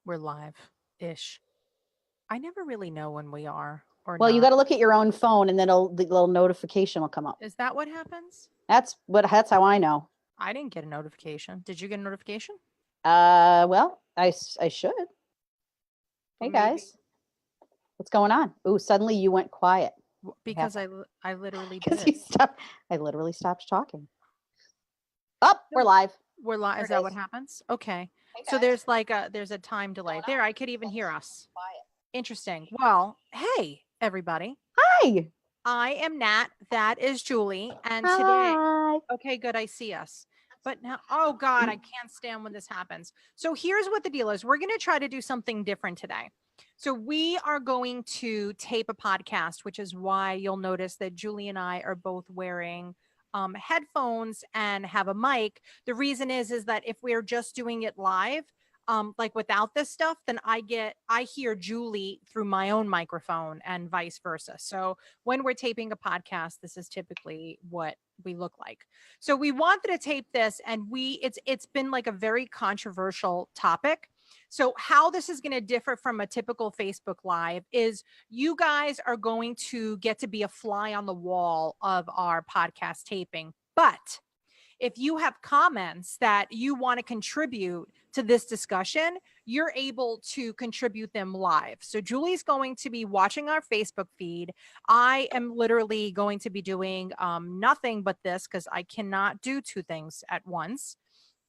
We're live-ish. I never really know when we are or Well, you not. got to look at your own phone, and then the little notification will come up. Is that what happens? That's how I know. I didn't get a notification. Did you get a notification? Well, I should. Hey Maybe. guys, what's going on? Ooh, suddenly you went quiet. Because I literally Because did. you stopped. I literally stopped talking. Oh, we're live. We're live. Is that what happens? Okay. Hey So guys. there's a time delay. There, I could even hear us. Quiet. Interesting. Well, hey, everybody. Hi. I am Nat. That is Julie. And today, Hi. okay, good. I see us. But now, oh God, I can't stand when this happens. So here's what the deal is. We're going to try to do something different today. So we are going to tape a podcast, which is why you'll notice that Julie and I are both wearing headphones and have a mic. The reason is that if we're just doing it live, like without this stuff, then I hear Julie through my own microphone and vice versa. So when we're taping a podcast, this is typically what we look like. So we wanted to tape this, and it's been like a very controversial topic. So how this is going to differ from a typical Facebook Live is you guys are going to get to be a fly on the wall of our podcast taping. But if you have comments that you want to contribute to this discussion, you're able to contribute them live. So Julie's going to be watching our Facebook feed. I am literally going to be doing nothing but this because I cannot do two things at once.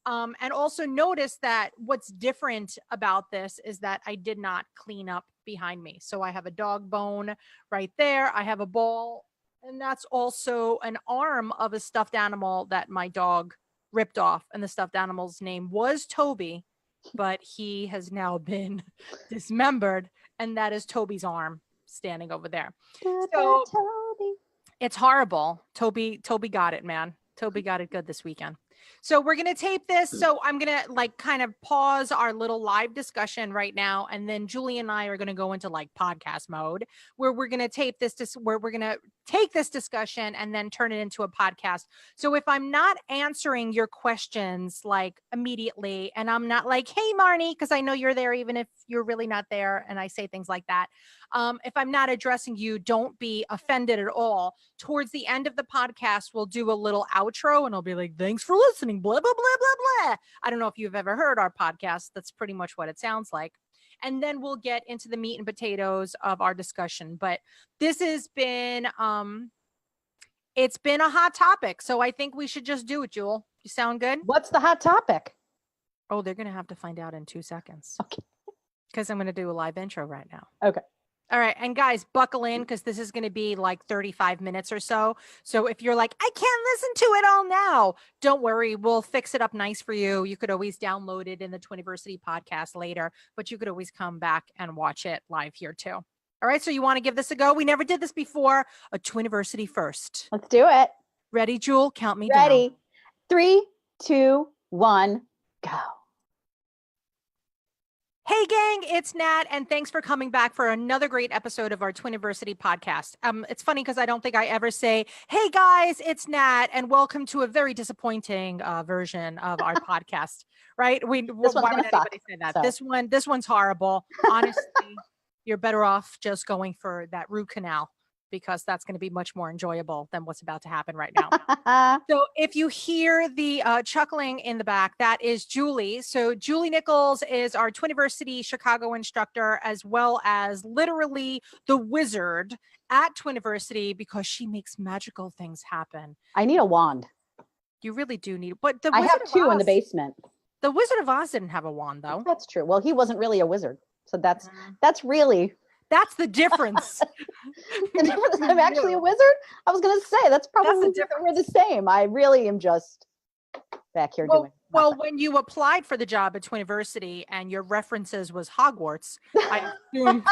And also notice that what's different about this is that I did not clean up behind me. So I have a dog bone right there. I have a ball. And that's also an arm of a stuffed animal that my dog ripped off. And the stuffed animal's name was Toby, but he has now been dismembered. And that is Toby's arm standing over there. So Toby. It's horrible. Toby got it, man. Toby got it good this weekend. So we're going to tape this. So I'm going to like kind of pause our little live discussion right now. And then Julie and I are going to go into like podcast mode where we're going to tape this, where we're going to take this discussion and then turn it into a podcast. So if I'm not answering your questions like immediately, and I'm not like, hey, Marnie, because I know you're there, even if you're really not there. And I say things like that. If I'm not addressing you, don't be offended at all. Towards the end of the podcast, we'll do a little outro and I'll be like, thanks for listening, blah, blah, blah, blah, blah. I don't know if you've ever heard our podcast. That's pretty much what it sounds like. And then we'll get into the meat and potatoes of our discussion. But this has been, it's been a hot topic. So I think we should just do it, Jewel. You sound good? What's the hot topic? Oh, they're going to have to find out in 2 seconds. Okay. Because I'm going to do a live intro right now. Okay. All right. And guys, buckle in because this is going to be like 35 minutes or so. So if you're like, I can't listen to it all now, don't worry. We'll fix it up nice for you. You could always download it in the Twiniversity podcast later, but you could always come back and watch it live here too. All right. So you want to give this a go? We never did this before. A Twiniversity first. Let's do it. Ready, Jewel? Count me down. Ready. 3, 2, 1, go. Hey gang, it's Nat, and thanks for coming back for another great episode of our Twiniversity podcast. It's funny because I don't think I ever say, hey guys, it's Nat, and welcome to a very disappointing version of our podcast, right? Why would anybody say that? So. This one's horrible. Honestly, you're better off just going for that root canal because that's going to be much more enjoyable than what's about to happen right now. So if you hear the chuckling in the back, that is Julie. So Julie Nichols is our Twiniversity Chicago instructor, as well as literally the wizard at Twiniversity because she makes magical things happen. I need a wand. You really do need, but I have 2 in the basement. The Wizard of Oz didn't have a wand though. That's true. Well, he wasn't really a wizard. So that's really... That's the difference. The difference is I'm actually a wizard? I was going to say, that's probably we're the same. I really am just back here doing nothing. Well, when you applied for the job at Twiniversity and your references was Hogwarts, I assume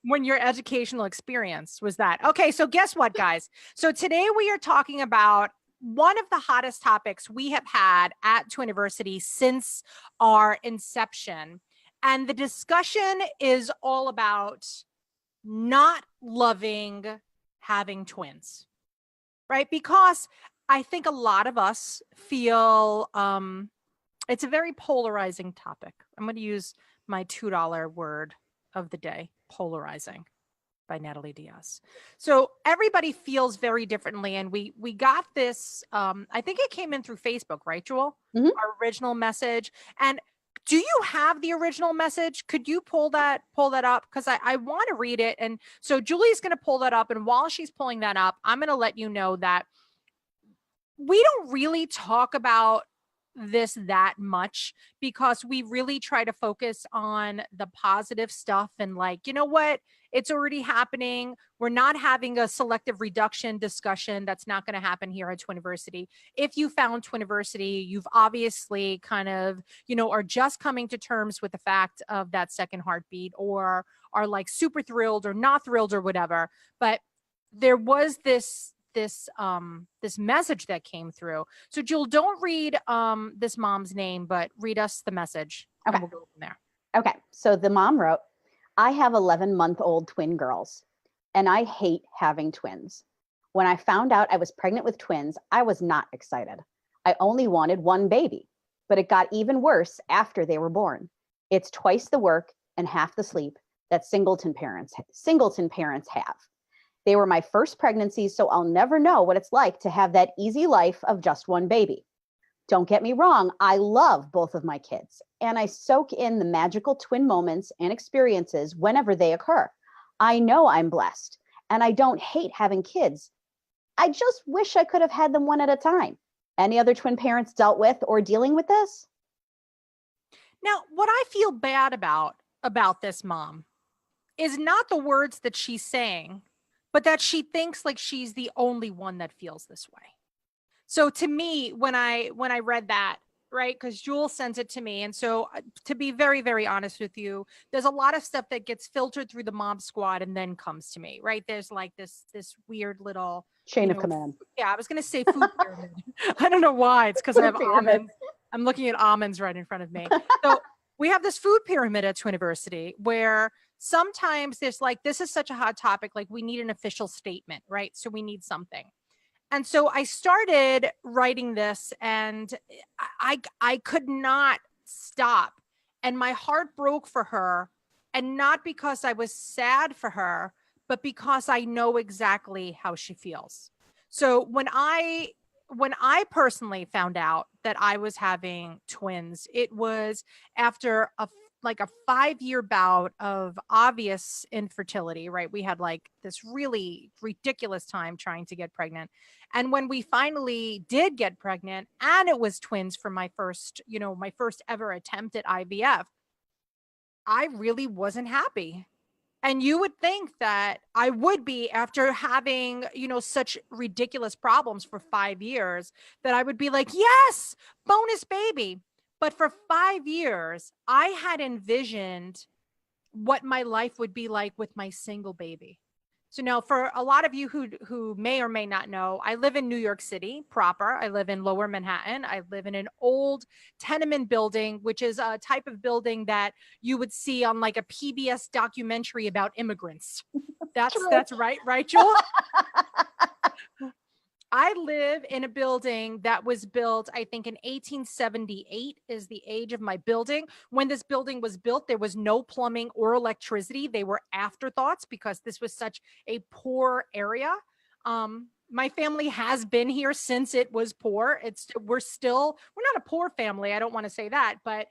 when your educational experience was that. Okay, so guess what, guys? So today we are talking about one of the hottest topics we have had at Twiniversity since our inception. And the discussion is all about not loving having twins, right? Because I think a lot of us feel It's a very polarizing topic. I'm going to use my $2 word of the day, polarizing, by Natalie Diaz. So everybody feels very differently. And we got this, I think it came in through Facebook, right, Jewel? Mhm. Our original message. And do you have the original message? Could you pull that up? Because I want to read it. And so Julie's going to pull that up. And while she's pulling that up, I'm going to let you know that we don't really talk about this that much because we really try to focus on the positive stuff and like, you know what? It's already happening. We're not having a selective reduction discussion. That's not going to happen here at Twiniversity. If you found Twiniversity, you've obviously kind of, are just coming to terms with the fact of that second heartbeat or are like super thrilled or not thrilled or whatever. But there was this message that came through. So Jewel, don't read this mom's name, but read us the message. Okay. And we'll go from there. Okay. So the mom wrote, I have 11-month-old twin girls, and I hate having twins. When I found out I was pregnant with twins, I was not excited. I only wanted one baby, but it got even worse after they were born. It's twice the work and half the sleep that singleton parents have. They were my first pregnancy, so I'll never know what it's like to have that easy life of just one baby. Don't get me wrong, I love both of my kids, and I soak in the magical twin moments and experiences whenever they occur. I know I'm blessed, and I don't hate having kids. I just wish I could have had them one at a time. Any other twin parents dealt with or dealing with this? Now, what I feel bad about this mom is not the words that she's saying, but that she thinks like she's the only one that feels this way. So to me, when I read that, right, because Jewel sends it to me, and so to be very, very honest with you, there's a lot of stuff that gets filtered through the mom squad and then comes to me, right? There's like this weird little chain of command. Yeah, I was going to say food pyramid. I don't know why. It's because I have pyramid. almonds. I'm looking at almonds right in front of me. So we have this food pyramid at Twiniversity where sometimes there's like, this is such a hot topic, like we need an official statement, right? So we need something. And so I started writing this and I could not stop. And my heart broke for her. And not because I was sad for her, but because I know exactly how she feels. So when I personally found out that I was having twins, it was after a 5-year bout of obvious infertility, right? We had like this really ridiculous time trying to get pregnant. And when we finally did get pregnant, and it was twins for my first ever attempt at IVF, I really wasn't happy. And you would think that I would be after having, such ridiculous problems for 5 years, that I would be like, yes, bonus baby. But for 5 years, I had envisioned what my life would be like with my single baby. So now for a lot of you who may or may not know, I live in New York City proper. I live in Lower Manhattan. I live in an old tenement building, which is a type of building that you would see on like a PBS documentary about immigrants. That's right, Jewel? I live in a building that was built, I think in 1878 is the age of my building. When this building was built, there was no plumbing or electricity. They were afterthoughts because this was such a poor area. My family has been here since it was poor. We're not a poor family. I don't want to say that, but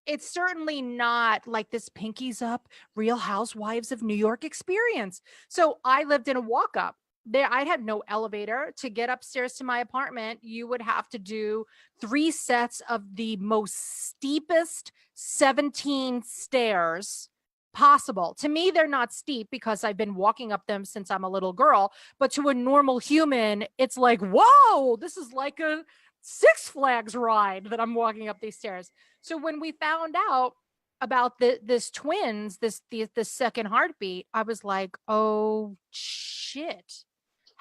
it's certainly not like this pinkies up Real Housewives of New York experience. So I lived in a walk up. There, I had no elevator to get upstairs to my apartment. You would have to do 3 sets of the most steepest 17 stairs possible. To me, they're not steep because I've been walking up them since I'm a little girl, but to a normal human, it's like, whoa, this is like a Six Flags ride that I'm walking up these stairs. So when we found out about this twins, this second heartbeat, I was like, oh shit.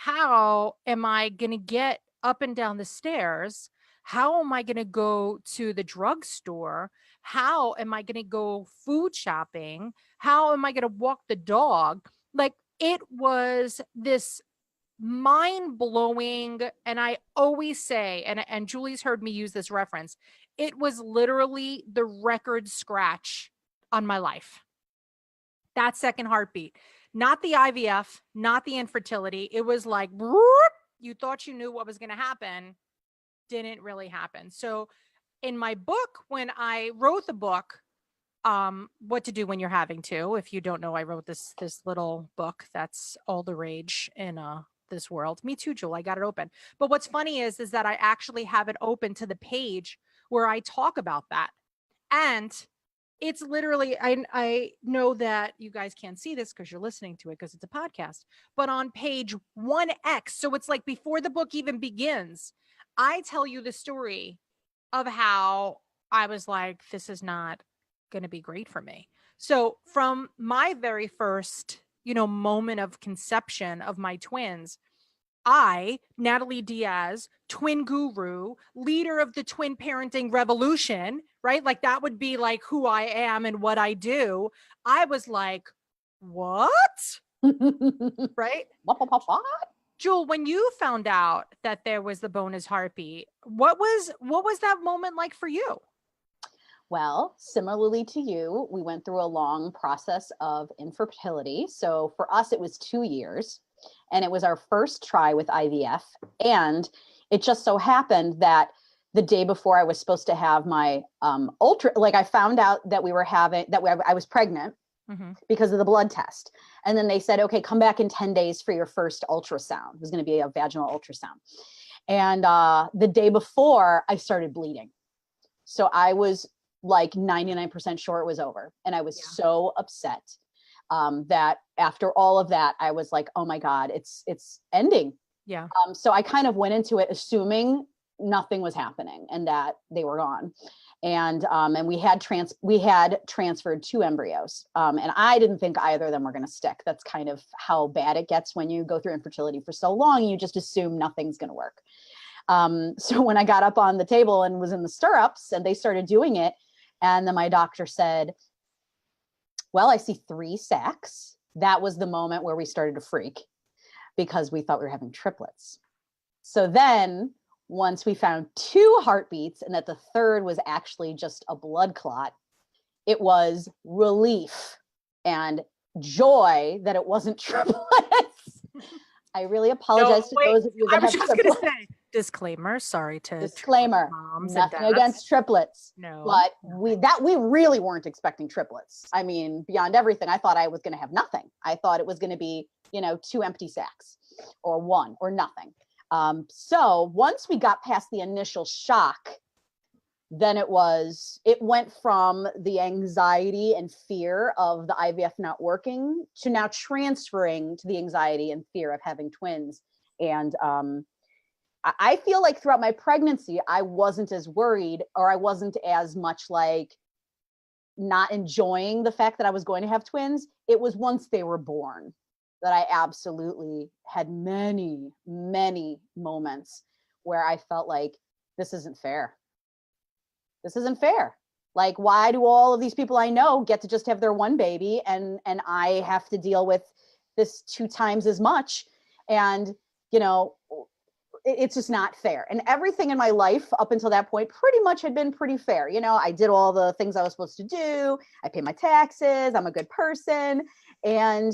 How am I going to get up and down the stairs? How am I going to go to the drugstore? How am I going to go food shopping? How am I going to walk the dog? Like, it was this mind blowing. And I always say, and Julie's heard me use this reference, it was literally the record scratch on my life. That second heartbeat, not the IVF, not the infertility. It was like, you thought you knew what was going to happen. Didn't really happen. So in my book, when I wrote the book, What to Do When You're Having To, if you don't know, I wrote this little book that's all the rage in this world. Me too, Jewel. I got it open. But what's funny is that I actually have it open to the page where I talk about that. And it's literally, I know that you guys can't see this because you're listening to it because it's a podcast, but on page 1X, so it's like before the book even begins, I tell you the story of how I was like, this is not going to be great for me. So from my very first, moment of conception of my twins, I, Natalie Diaz, twin guru, leader of the twin parenting revolution, right? Like that would be like who I am and what I do. I was like, what? Right? What? Jewel, when you found out that there was the bonus heartbeat, what was that moment like for you? Well, similarly to you, we went through a long process of infertility. So for us, it was 2 years, and it was our first try with IVF. And it just so happened that the day before I was supposed to have my I found out that I was pregnant because of the blood test. And then they said, okay, come back in 10 days for your first ultrasound. It was going to be a vaginal ultrasound. And the day before, I started bleeding. So I was like 99% sure it was over. And I was so upset that after all of that, I was like, oh my God, it's ending. Yeah. So I kind of went into it assuming nothing was happening and that they were gone. And we had transferred 2 embryos. And I didn't think either of them were going to stick. That's kind of how bad it gets when you go through infertility for so long. You just assume nothing's going to work. So when I got up on the table and was in the stirrups and they started doing it, and then my doctor said, well, I see 3 sacs. That was the moment where we started to freak because we thought we were having triplets. So then once we found 2 heartbeats and that the third was actually just a blood clot, it was relief and joy that it wasn't triplets. I really apologize to those of you that have triplets. I was just going to say, disclaimer, sorry to disclaimer, moms nothing against triplets. No. But we really weren't expecting triplets. I mean, beyond everything, I thought I was going to have nothing. I thought it was going to be, 2 empty sacs or 1 or nothing. So once we got past the initial shock, then it went from the anxiety and fear of the IVF not working to now transferring to the anxiety and fear of having twins. And I feel like throughout my pregnancy, I wasn't as worried, or I wasn't as much like not enjoying the fact that I was going to have twins. It was once they were born that I absolutely had many, many moments where I felt like this isn't fair. This isn't fair. Like, why do all of these people I know get to just have their 1 baby and I have to deal with this 2 times as much? And, it's just not fair. And everything in my life up until that point pretty much had been pretty fair. I did all the things I was supposed to do. I pay my taxes. I'm a good person. And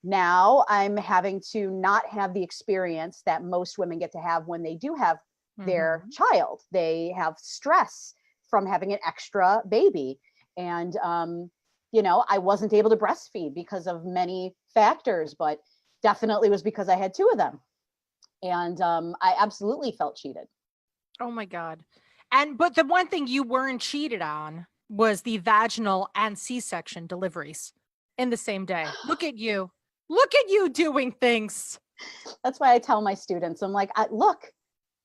now I'm having to not have the experience that most women get to have when they do have their child. They have stress from having an extra baby. And, I wasn't able to breastfeed because of many factors, but definitely was because I had 2 of them. And I absolutely felt cheated. Oh my God. But the one thing you weren't cheated on was the vaginal and C-section deliveries in the same day. Look at you. Look at you doing things. That's why I tell my students, I'm like, look,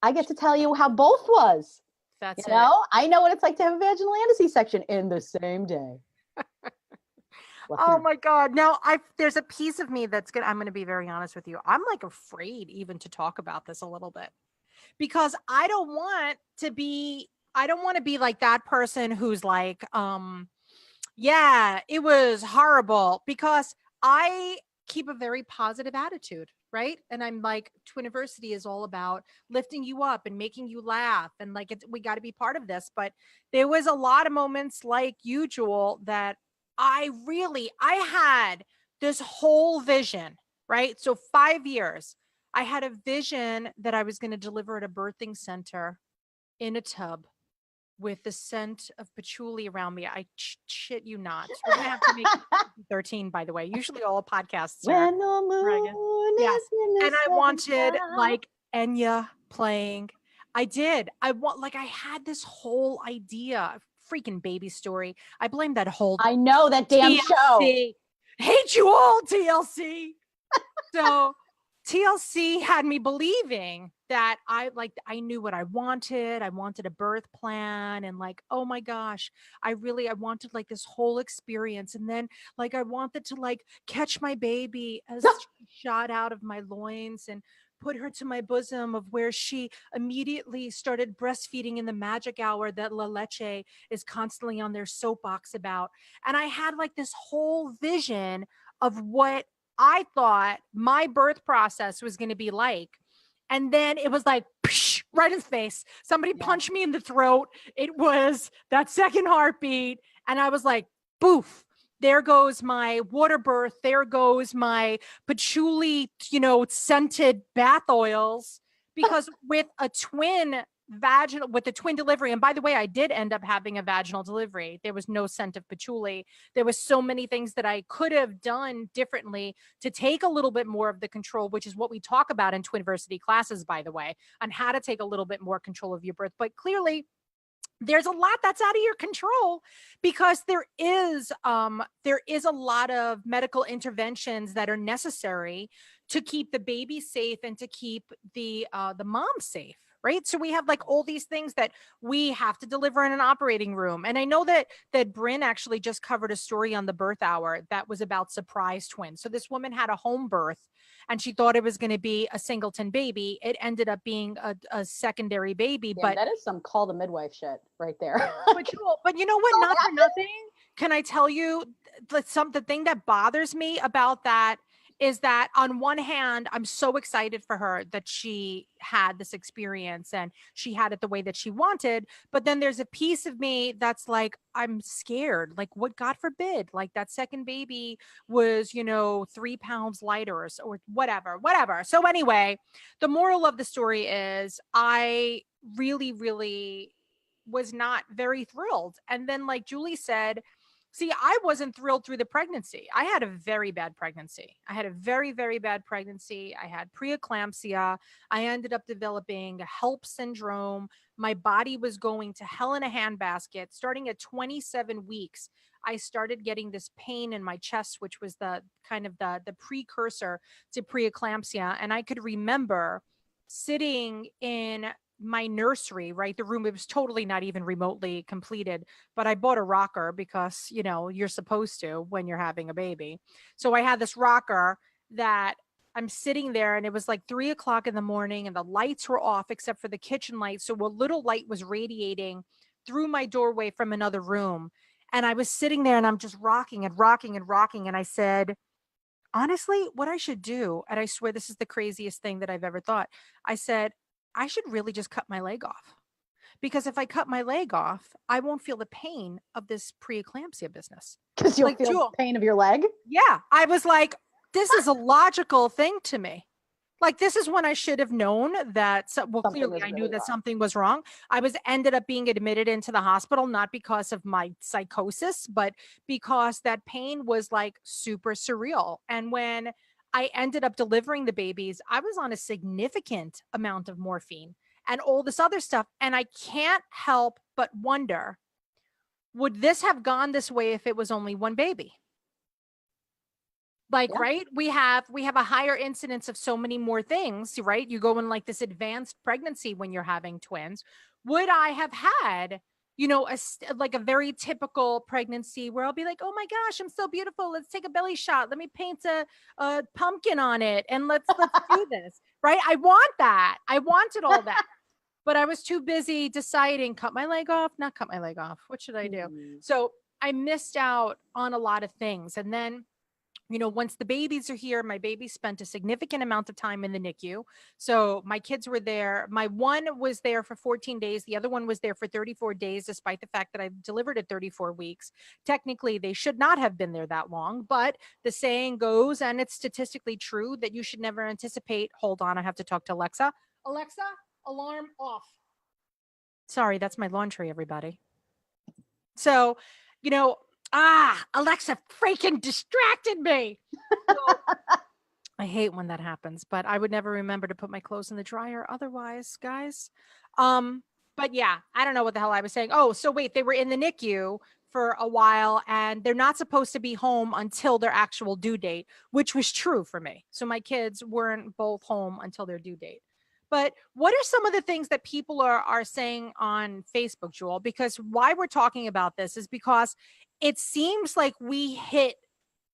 I get to tell you how both was. That's I know what it's like to have a vaginal and a C-section in the same day. Oh my God. Now there's a piece of me I'm going to be very honest with you. I'm like afraid even to talk about this a little bit because I don't want to be like that person who's like, yeah, it was horrible, because I keep a very positive attitude, right? And I'm like, Twiniversity is all about lifting you up and making you laugh. And like, we got to be part of this. But there was a lot of moments like you, Jewel, that I had this whole vision, right? So 5 years, I had a vision that I was going to deliver at a birthing center in a tub with the scent of patchouli around me. I shit you not. We're gonna have to make 13, by the way. Usually all podcasts are When the moon yes. is in the And I southern wanted sky. like Enya playing. I did. I had this whole idea. Freaking baby story. I blame that whole I know that damn show. TLC. Hate you all, TLC. So TLC had me believing that I knew what I wanted. I wanted a birth plan and like, oh my gosh, I wanted like this whole experience. And then like, I wanted to like catch my baby as she shot out of my loins and put her to my bosom, of where she immediately started breastfeeding in the magic hour that La Leche is constantly on their soapbox about. And I had like this whole vision of what I thought my birth process was going to be like. And then it was like, psh, right in the face. Somebody punched me in the throat. It was that second heartbeat. And I was like, boof, there goes my water birth. There goes my patchouli, scented bath oils. Because with a twin delivery, and by the way, I did end up having a vaginal delivery. There was no scent of patchouli. There was so many things that I could have done differently to take a little bit more of the control, which is what we talk about in Twiniversity classes, by the way, on how to take a little bit more control of your birth. But clearly there's a lot that's out of your control, because there is a lot of medical interventions that are necessary to keep the baby safe and to keep the mom safe. Right. So we have like all these things that we have to deliver in an operating room. And I know that Bryn actually just covered a story on the birth hour that was about surprise twins. So this woman had a home birth and she thought it was going to be a singleton baby. It ended up being a secondary baby. Yeah, but that is some call the midwife shit right there. but you know what? Not for nothing. Can I tell you the thing that bothers me about that is that on one hand, I'm so excited for her that she had this experience and she had it the way that she wanted. But then there's a piece of me that's like, I'm scared. Like, what, God forbid, like that second baby was, 3 pounds lighter or whatever. So anyway, the moral of the story is I really, really was not very thrilled. And then, like Julie said, see, I wasn't thrilled through the pregnancy. I had a very bad pregnancy. I had a very, very bad pregnancy. I had preeclampsia. I ended up developing a HELP syndrome. My body was going to hell in a handbasket. Starting at 27 weeks, I started getting this pain in my chest, which was the kind of the precursor to preeclampsia. And I could remember sitting in my nursery, right? The room, it was totally not even remotely completed, but I bought a rocker because, you're supposed to when you're having a baby. So I had this rocker that I'm sitting there, and it was like 3 o'clock in the morning and the lights were off except for the kitchen light. So a little light was radiating through my doorway from another room. And I was sitting there and I'm just rocking and rocking and rocking. And I said, honestly, what I should do, and I swear this is the craziest thing that I've ever thought. I said, I should really just cut my leg off, because if I cut my leg off, I won't feel the pain of this preeclampsia business. Because you'll Like, feel Jewel, the pain of your leg. yeah. I was like, this is a logical thing to me. Like, this is when I should have known that. Clearly I knew that something was wrong. I ended up being admitted into the hospital, not because of my psychosis, but because that pain was like super surreal. And when I ended up delivering the babies, I was on a significant amount of morphine and all this other stuff. And I can't help but wonder, would this have gone this way if it was only one baby? Like, right? We have a higher incidence of so many more things, right? You go in like this advanced pregnancy when you're having twins. Would I have had, like a very typical pregnancy where I'll be like, oh my gosh, I'm so beautiful. Let's take a belly shot. Let me paint a pumpkin on it. And let's do this, right? I want that. I wanted all that, but I was too busy deciding, cut my leg off, not cut my leg off. What should I do? So I missed out on a lot of things. And then, once the babies are here, my baby spent a significant amount of time in the NICU. So my kids were there. My one was there for 14 days. The other one was there for 34 days, despite the fact that I delivered at 34 weeks. Technically, they should not have been there that long, but the saying goes, and it's statistically true, that you should never anticipate. Hold on, I have to talk to Alexa. Alexa, alarm off. Sorry, that's my laundry, everybody. So, Alexa freaking distracted me. So, I hate when that happens, but I would never remember to put my clothes in the dryer otherwise, guys. But yeah, I don't know what the hell I was saying. Oh, so wait, they were in the NICU for a while and they're not supposed to be home until their actual due date, which was true for me. So my kids weren't both home until their due date. But what are some of the things that people are saying on Facebook, Jewel? Because why we're talking about this is because it seems like we hit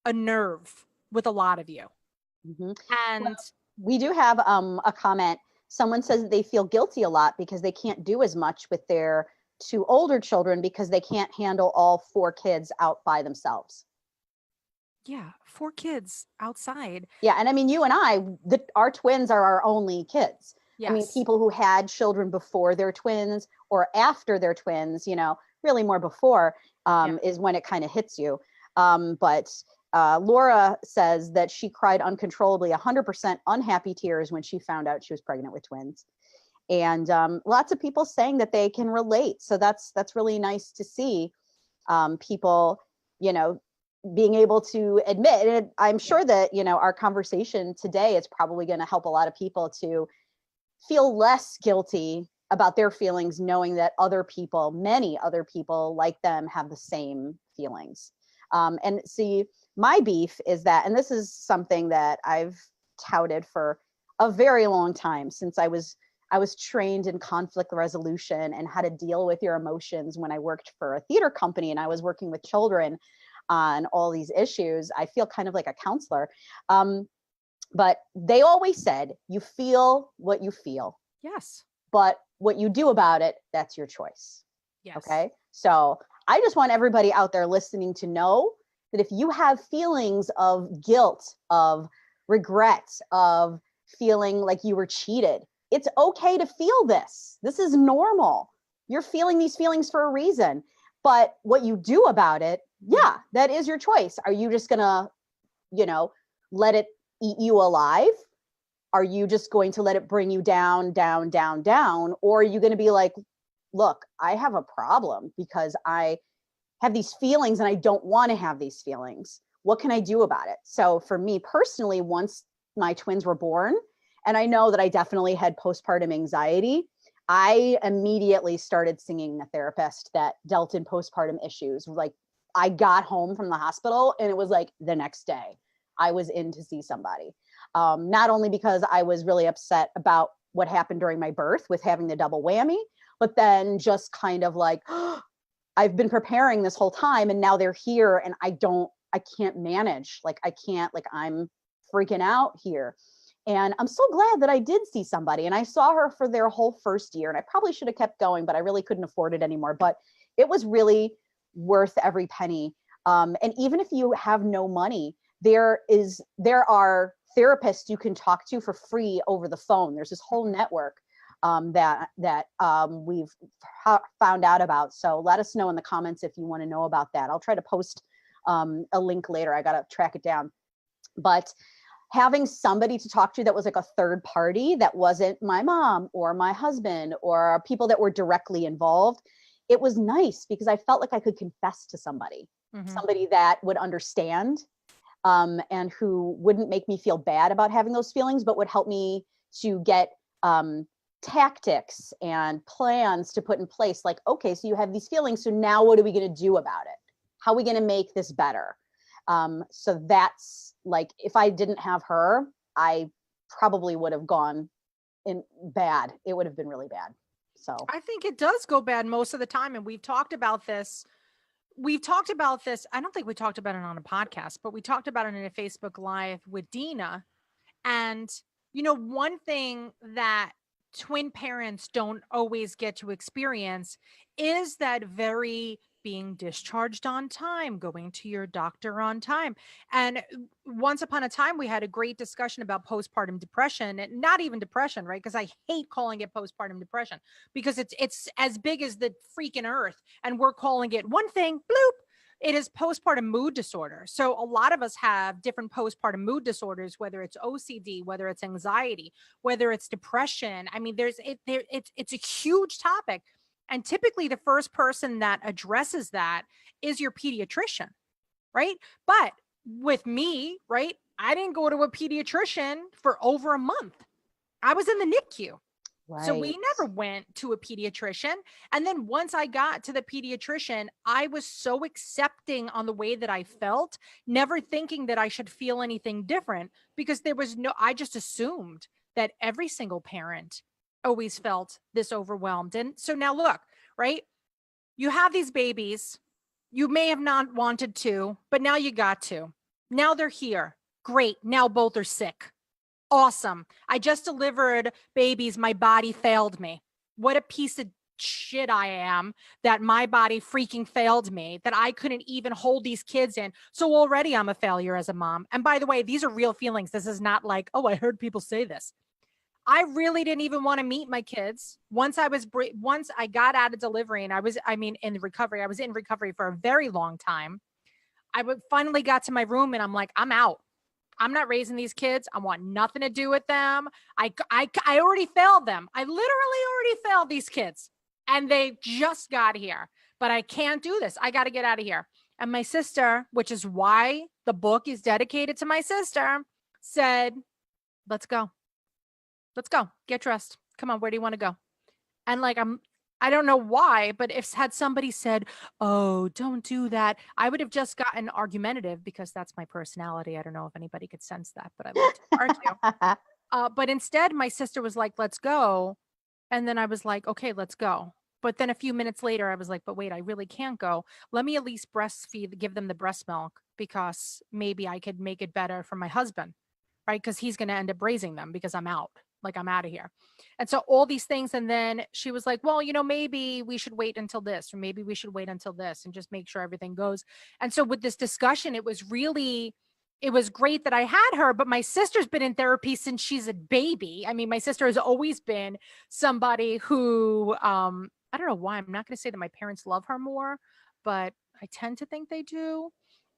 a nerve with a lot of you. Mhm. And Well, we do have a comment. Someone says that they feel guilty a lot because they can't do as much with their two older children because they can't handle all four kids out by themselves. yeah, 4 kids outside. Yeah, and I mean, you and I, our twins are our only kids. I mean, Yes. people who had children before their twins or after their twins, really more before, Yeah. is when it kind of hits you. But Laura says that she cried uncontrollably, 100% unhappy tears when she found out she was pregnant with twins. And lots of people saying that they can relate. So that's really nice to see, people, being able to admit it. I'm sure that, our conversation today is probably going to help a lot of people to feel less guilty about their feelings, knowing that other people, many other people like them, have the same feelings. And see, my beef is that, and this is something that I've touted for a very long time, since I was trained in conflict resolution and how to deal with your emotions when I worked for a theater company and I was working with children on all these issues. I feel kind of like a counselor. But they always said, you feel what you feel, Yes. but what you do about it, that's your choice. Yes. Okay. So I just want everybody out there listening to know that if you have feelings of guilt, of regret, of feeling like you were cheated, it's okay to feel this. This is normal. You're feeling these feelings for a reason. But what you do about it, yeah, that is your choice. Are you just gonna, let it eat you alive? Are you just going to let it bring you down, down, down, down? Or are you going to be like, look, I have a problem because I have these feelings and I don't want to have these feelings. What can I do about it? So for me personally, once my twins were born, and I know that I definitely had postpartum anxiety, I immediately started seeing a therapist that dealt in postpartum issues. Like, I got home from the hospital and it was like the next day I was in to see somebody. Not only because I was really upset about what happened during my birth with having the double whammy, but then just kind of like, I've been preparing this whole time and now they're here and I can't manage. I'm freaking out here. And I'm so glad that I did see somebody, and I saw her for their whole first year, and I probably should have kept going, but I really couldn't afford it anymore. But it was really worth every penny. And even if you have no money, there are therapists you can talk to for free over the phone. There's this whole network that we've found out about. So let us know in the comments if you want to know about that. I'll try to post a link later. I got to track it down. But having somebody to talk to that was like a third party, that wasn't my mom or my husband or people that were directly involved, it was nice because I felt like I could confess to somebody, somebody that would understand, and who wouldn't make me feel bad about having those feelings, but would help me to get tactics and plans to put in place. Like, okay, so you have these feelings, so now what are we going to do about it? How are we going to make this better? So that's like, if I didn't have her, I probably would have gone in bad. It would have been really bad. So I think it does go bad most of the time. And we've talked about this. I don't think we talked about it on a podcast, but we talked about it in a Facebook Live with Dina. And, one thing that twin parents don't always get to experience is that very being discharged on time, going to your doctor on time. And once upon a time, we had a great discussion about postpartum depression, and not even depression, right? Because I hate calling it postpartum depression because it's as big as the freaking earth, and we're calling it one thing, bloop. It is postpartum mood disorder. So a lot of us have different postpartum mood disorders, whether it's OCD, whether it's anxiety, whether it's depression. I mean, it's a huge topic. And typically the first person that addresses that is your pediatrician, right? But with me, right, I didn't go to a pediatrician for over a month. I was in the NICU. Right. So we never went to a pediatrician. And then once I got to the pediatrician, I was so accepting on the way that I felt, never thinking that I should feel anything different, because I just assumed that every single parent always felt this overwhelmed. And so now look, right? You have these babies. You may have not wanted to, but now you got to. Now they're here. Great. Now both are sick. Awesome. I just delivered babies. My body failed me. What a piece of shit I am that my body freaking failed me, that I couldn't even hold these kids in. So already I'm a failure as a mom. And by the way, these are real feelings. This is not like, oh, I heard people say this. I really didn't even want to meet my kids. Once I got out of delivery and I was in recovery for a very long time. Finally got to my room and I'm like, I'm out. I'm not raising these kids. I want nothing to do with them. I already failed them. I literally already failed these kids and they just got here, but I can't do this. I got to get out of here. And my sister, which is why the book is dedicated to my sister, said, let's go. Let's go. Get dressed. Come on. Where do you want to go? And like, I don't know why, but if had somebody said, oh, don't do that, I would have just gotten argumentative because that's my personality. I don't know if anybody could sense that, but I love to argue. But instead, my sister was like, let's go. And then I was like, okay, let's go. But then a few minutes later, I was like, but wait, I really can't go. Let me at least give them the breast milk, because maybe I could make it better for my husband, right? Because he's going to end up raising them because I'm out. Like, I'm out of here. And so all these things. And then she was like, well, maybe we should wait until this, or maybe we should wait until this and just make sure everything goes. And so with this discussion, it was great that I had her, but my sister's been in therapy since she's a baby. I mean, my sister has always been somebody who, I don't know why. I'm not going to say that my parents love her more, but I tend to think they do.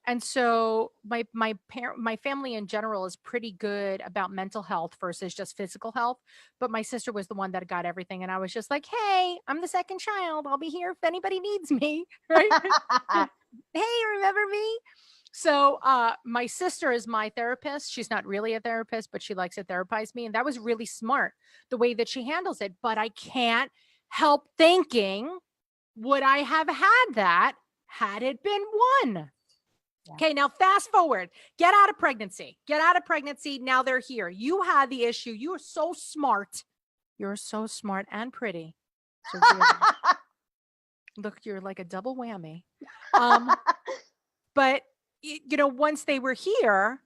And so my family in general is pretty good about mental health versus just physical health. But my sister was the one that got everything. And I was just like, hey, I'm the second child. I'll be here if anybody needs me. Right? Hey, remember me? So my sister is my therapist. She's not really a therapist, but she likes to therapize me. And that was really smart, the way that she handles it. But I can't help thinking, would I have had that had it been one? Yeah. Okay, now fast forward. Get out of pregnancy. Now they're here. You had the issue. You are so smart. You're so smart and pretty. So look, you're like a double whammy. But once they were here,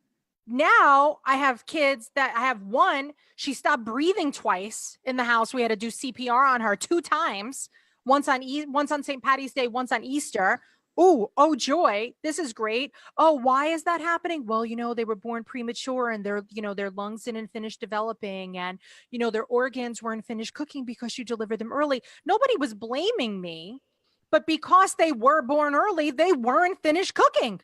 now I have kids that I have one. She stopped breathing twice in the house. We had to do CPR on her 2 times. Once on St. Patty's Day, once on Easter. Oh, joy. This is great. Oh, why is that happening? Well, they were born premature and their lungs didn't finish developing, and, their organs weren't finished cooking because you delivered them early. Nobody was blaming me, but because they were born early, they weren't finished cooking.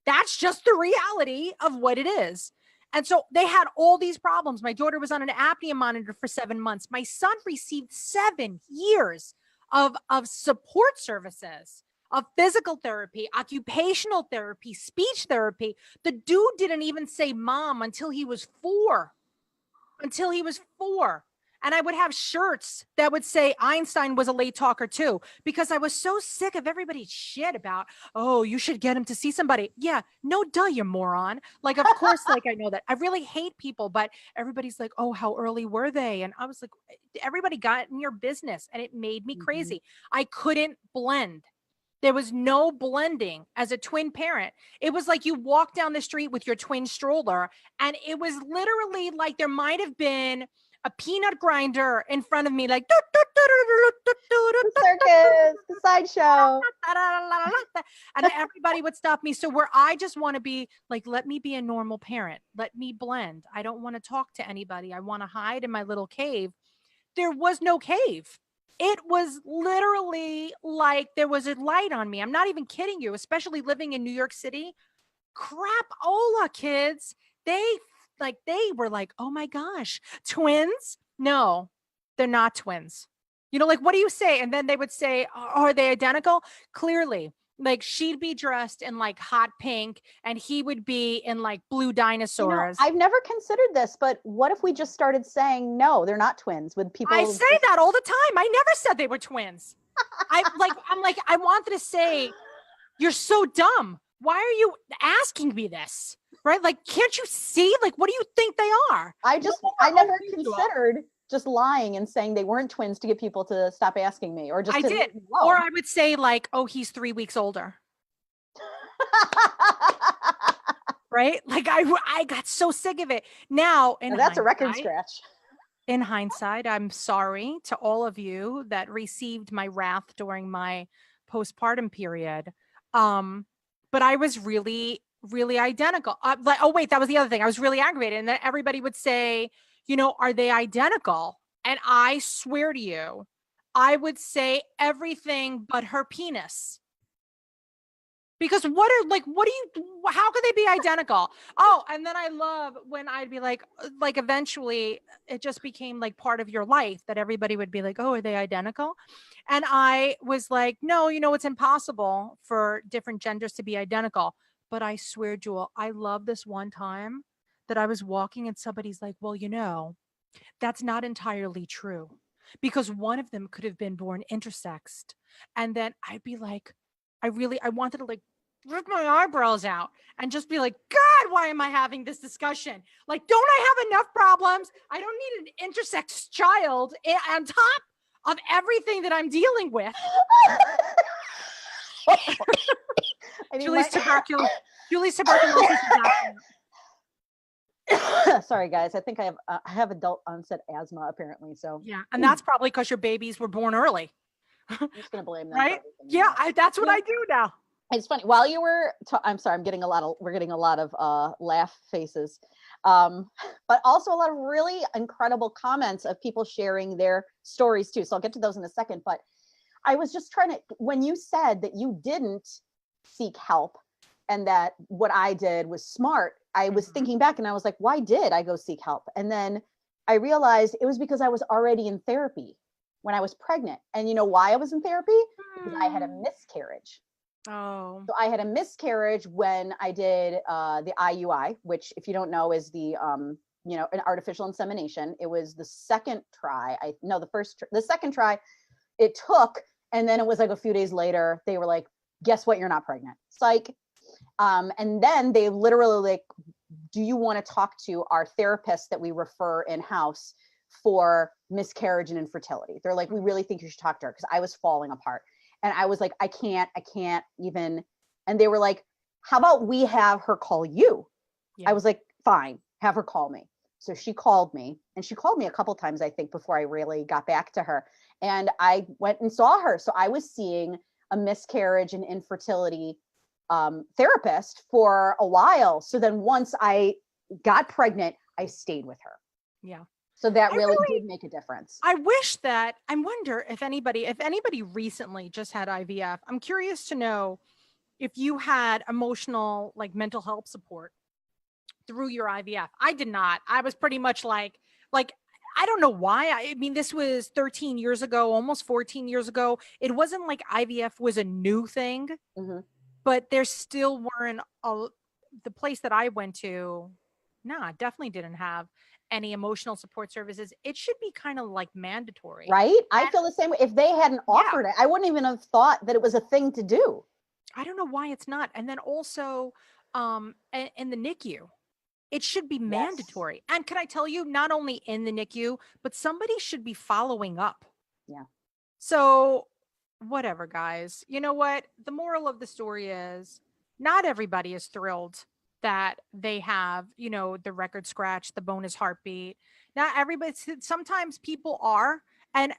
That's just the reality of what it is. And so they had all these problems. My daughter was on an apnea monitor for 7 months. My son received 7 years of support services, of physical therapy, occupational therapy, speech therapy. The dude didn't even say mom until he was 4. And I would have shirts that would say Einstein was a late talker too, because I was so sick of everybody's shit about, oh, you should get him to see somebody. Yeah, no, duh, you moron. Like, of course, like, I know that. I really hate people, but everybody's like, oh, how early were they? And I was like, everybody got in your business, and it made me crazy. I couldn't blend. There was no blending as a twin parent. It was like you walk down the street with your twin stroller, and it was literally like there might have been a peanut grinder in front of me, like The circus, the sideshow. and everybody would stop me. So where I just want to be like, let me be a normal parent. Let me blend. I don't want to talk to anybody. I want to hide in my little cave. There was no cave. It was literally like there was a light on me. I'm not even kidding you, especially living in New York City. Crapola kids. They were like, oh my gosh, twins? No, they're not twins. You know, like, what do you say? And then they would say, are they identical? Clearly, like she'd be dressed in like hot pink and he would be in like blue dinosaurs. I've never considered this, but what if we just started saying, no, they're not twins with people? I say that all the time. I never said they were twins. I wanted to say, you're so dumb. Why are you asking me this? Right? Like, can't you see? Like, what do you think they are? I never considered just lying and saying they weren't twins to get people to stop asking me, or just I did. Or I would say like, oh, he's 3 weeks older. Right? Like I got so sick of it. Now, that's a record scratch. In hindsight, I'm sorry to all of you that received my wrath during my postpartum period. But I was really, really identical. Oh wait, that was the other thing. I was really aggravated. And then everybody would say, you know, are they identical? And I swear to you, I would say everything but her penis. Because how could they be identical? Oh, and then I love when I'd be like eventually it just became like part of your life that everybody would be like, oh, are they identical? And I was like, no, you know, it's impossible for different genders to be identical. But I swear, Jewel, I love this one time that I was walking and somebody's like, well, you know, that's not entirely true because one of them could have been born intersexed. And then I'd be like, I wanted to like rip my eyebrows out and just be like, God, why am I having this discussion? Like, don't I have enough problems? I don't need an intersex child on top of everything that I'm dealing with. Julie's tuberculosis. Sorry, guys. I think I have adult onset asthma apparently. So yeah, and that's probably because your babies were born early. I'm just gonna blame them, right? Yeah, that's what I do now. It's funny. While you were, I'm sorry, we're getting a lot of laugh faces, but also a lot of really incredible comments of people sharing their stories too. So I'll get to those in a second. But I was just when you said that you didn't seek help and that what I did was smart, I was thinking back and I was like, why did I go seek help? And then I realized it was because I was already in therapy when I was pregnant. And you know why I was in therapy? Because I had a miscarriage. Oh. So I had a miscarriage when I did the IUI, which if you don't know is the, an artificial insemination. It was the second try. The second try it took. And then it was like a few days later, they were like, guess what? You're not pregnant. Psych. And then they literally like, do you want to talk to our therapist that we refer in-house for miscarriage and infertility? They're like, we really think you should talk to her, because I was falling apart. And I was like, I can't even. And they were like, how about we have her call you? Yeah. I was like, fine, have her call me. So she called me, and she called me a couple times, I think, before I really got back to her. And I went and saw her. So I was seeing a miscarriage and infertility therapist for a while. So then once I got pregnant, I stayed with her. Yeah. So that really did make a difference. I wonder if anybody recently just had IVF. I'm curious to know if you had emotional, like mental health support through your IVF. I did not. I was pretty much like, I don't know why. I mean, this was 13 years ago, almost 14 years ago. It wasn't like IVF was a new thing, but there still weren't the place that I went to. Nah, definitely didn't have any emotional support services. It should be kind of like mandatory. Right? I feel the same way. If they hadn't offered it, I wouldn't even have thought that it was a thing to do. I don't know why it's not. And then also in the NICU, it should be mandatory. And can I tell you, not only in the NICU, but somebody should be following up. Yeah. So whatever, guys. You know what? The moral of the story is not everybody is thrilled that they have, the record scratch, the bonus heartbeat. Not everybody, sometimes people are. And,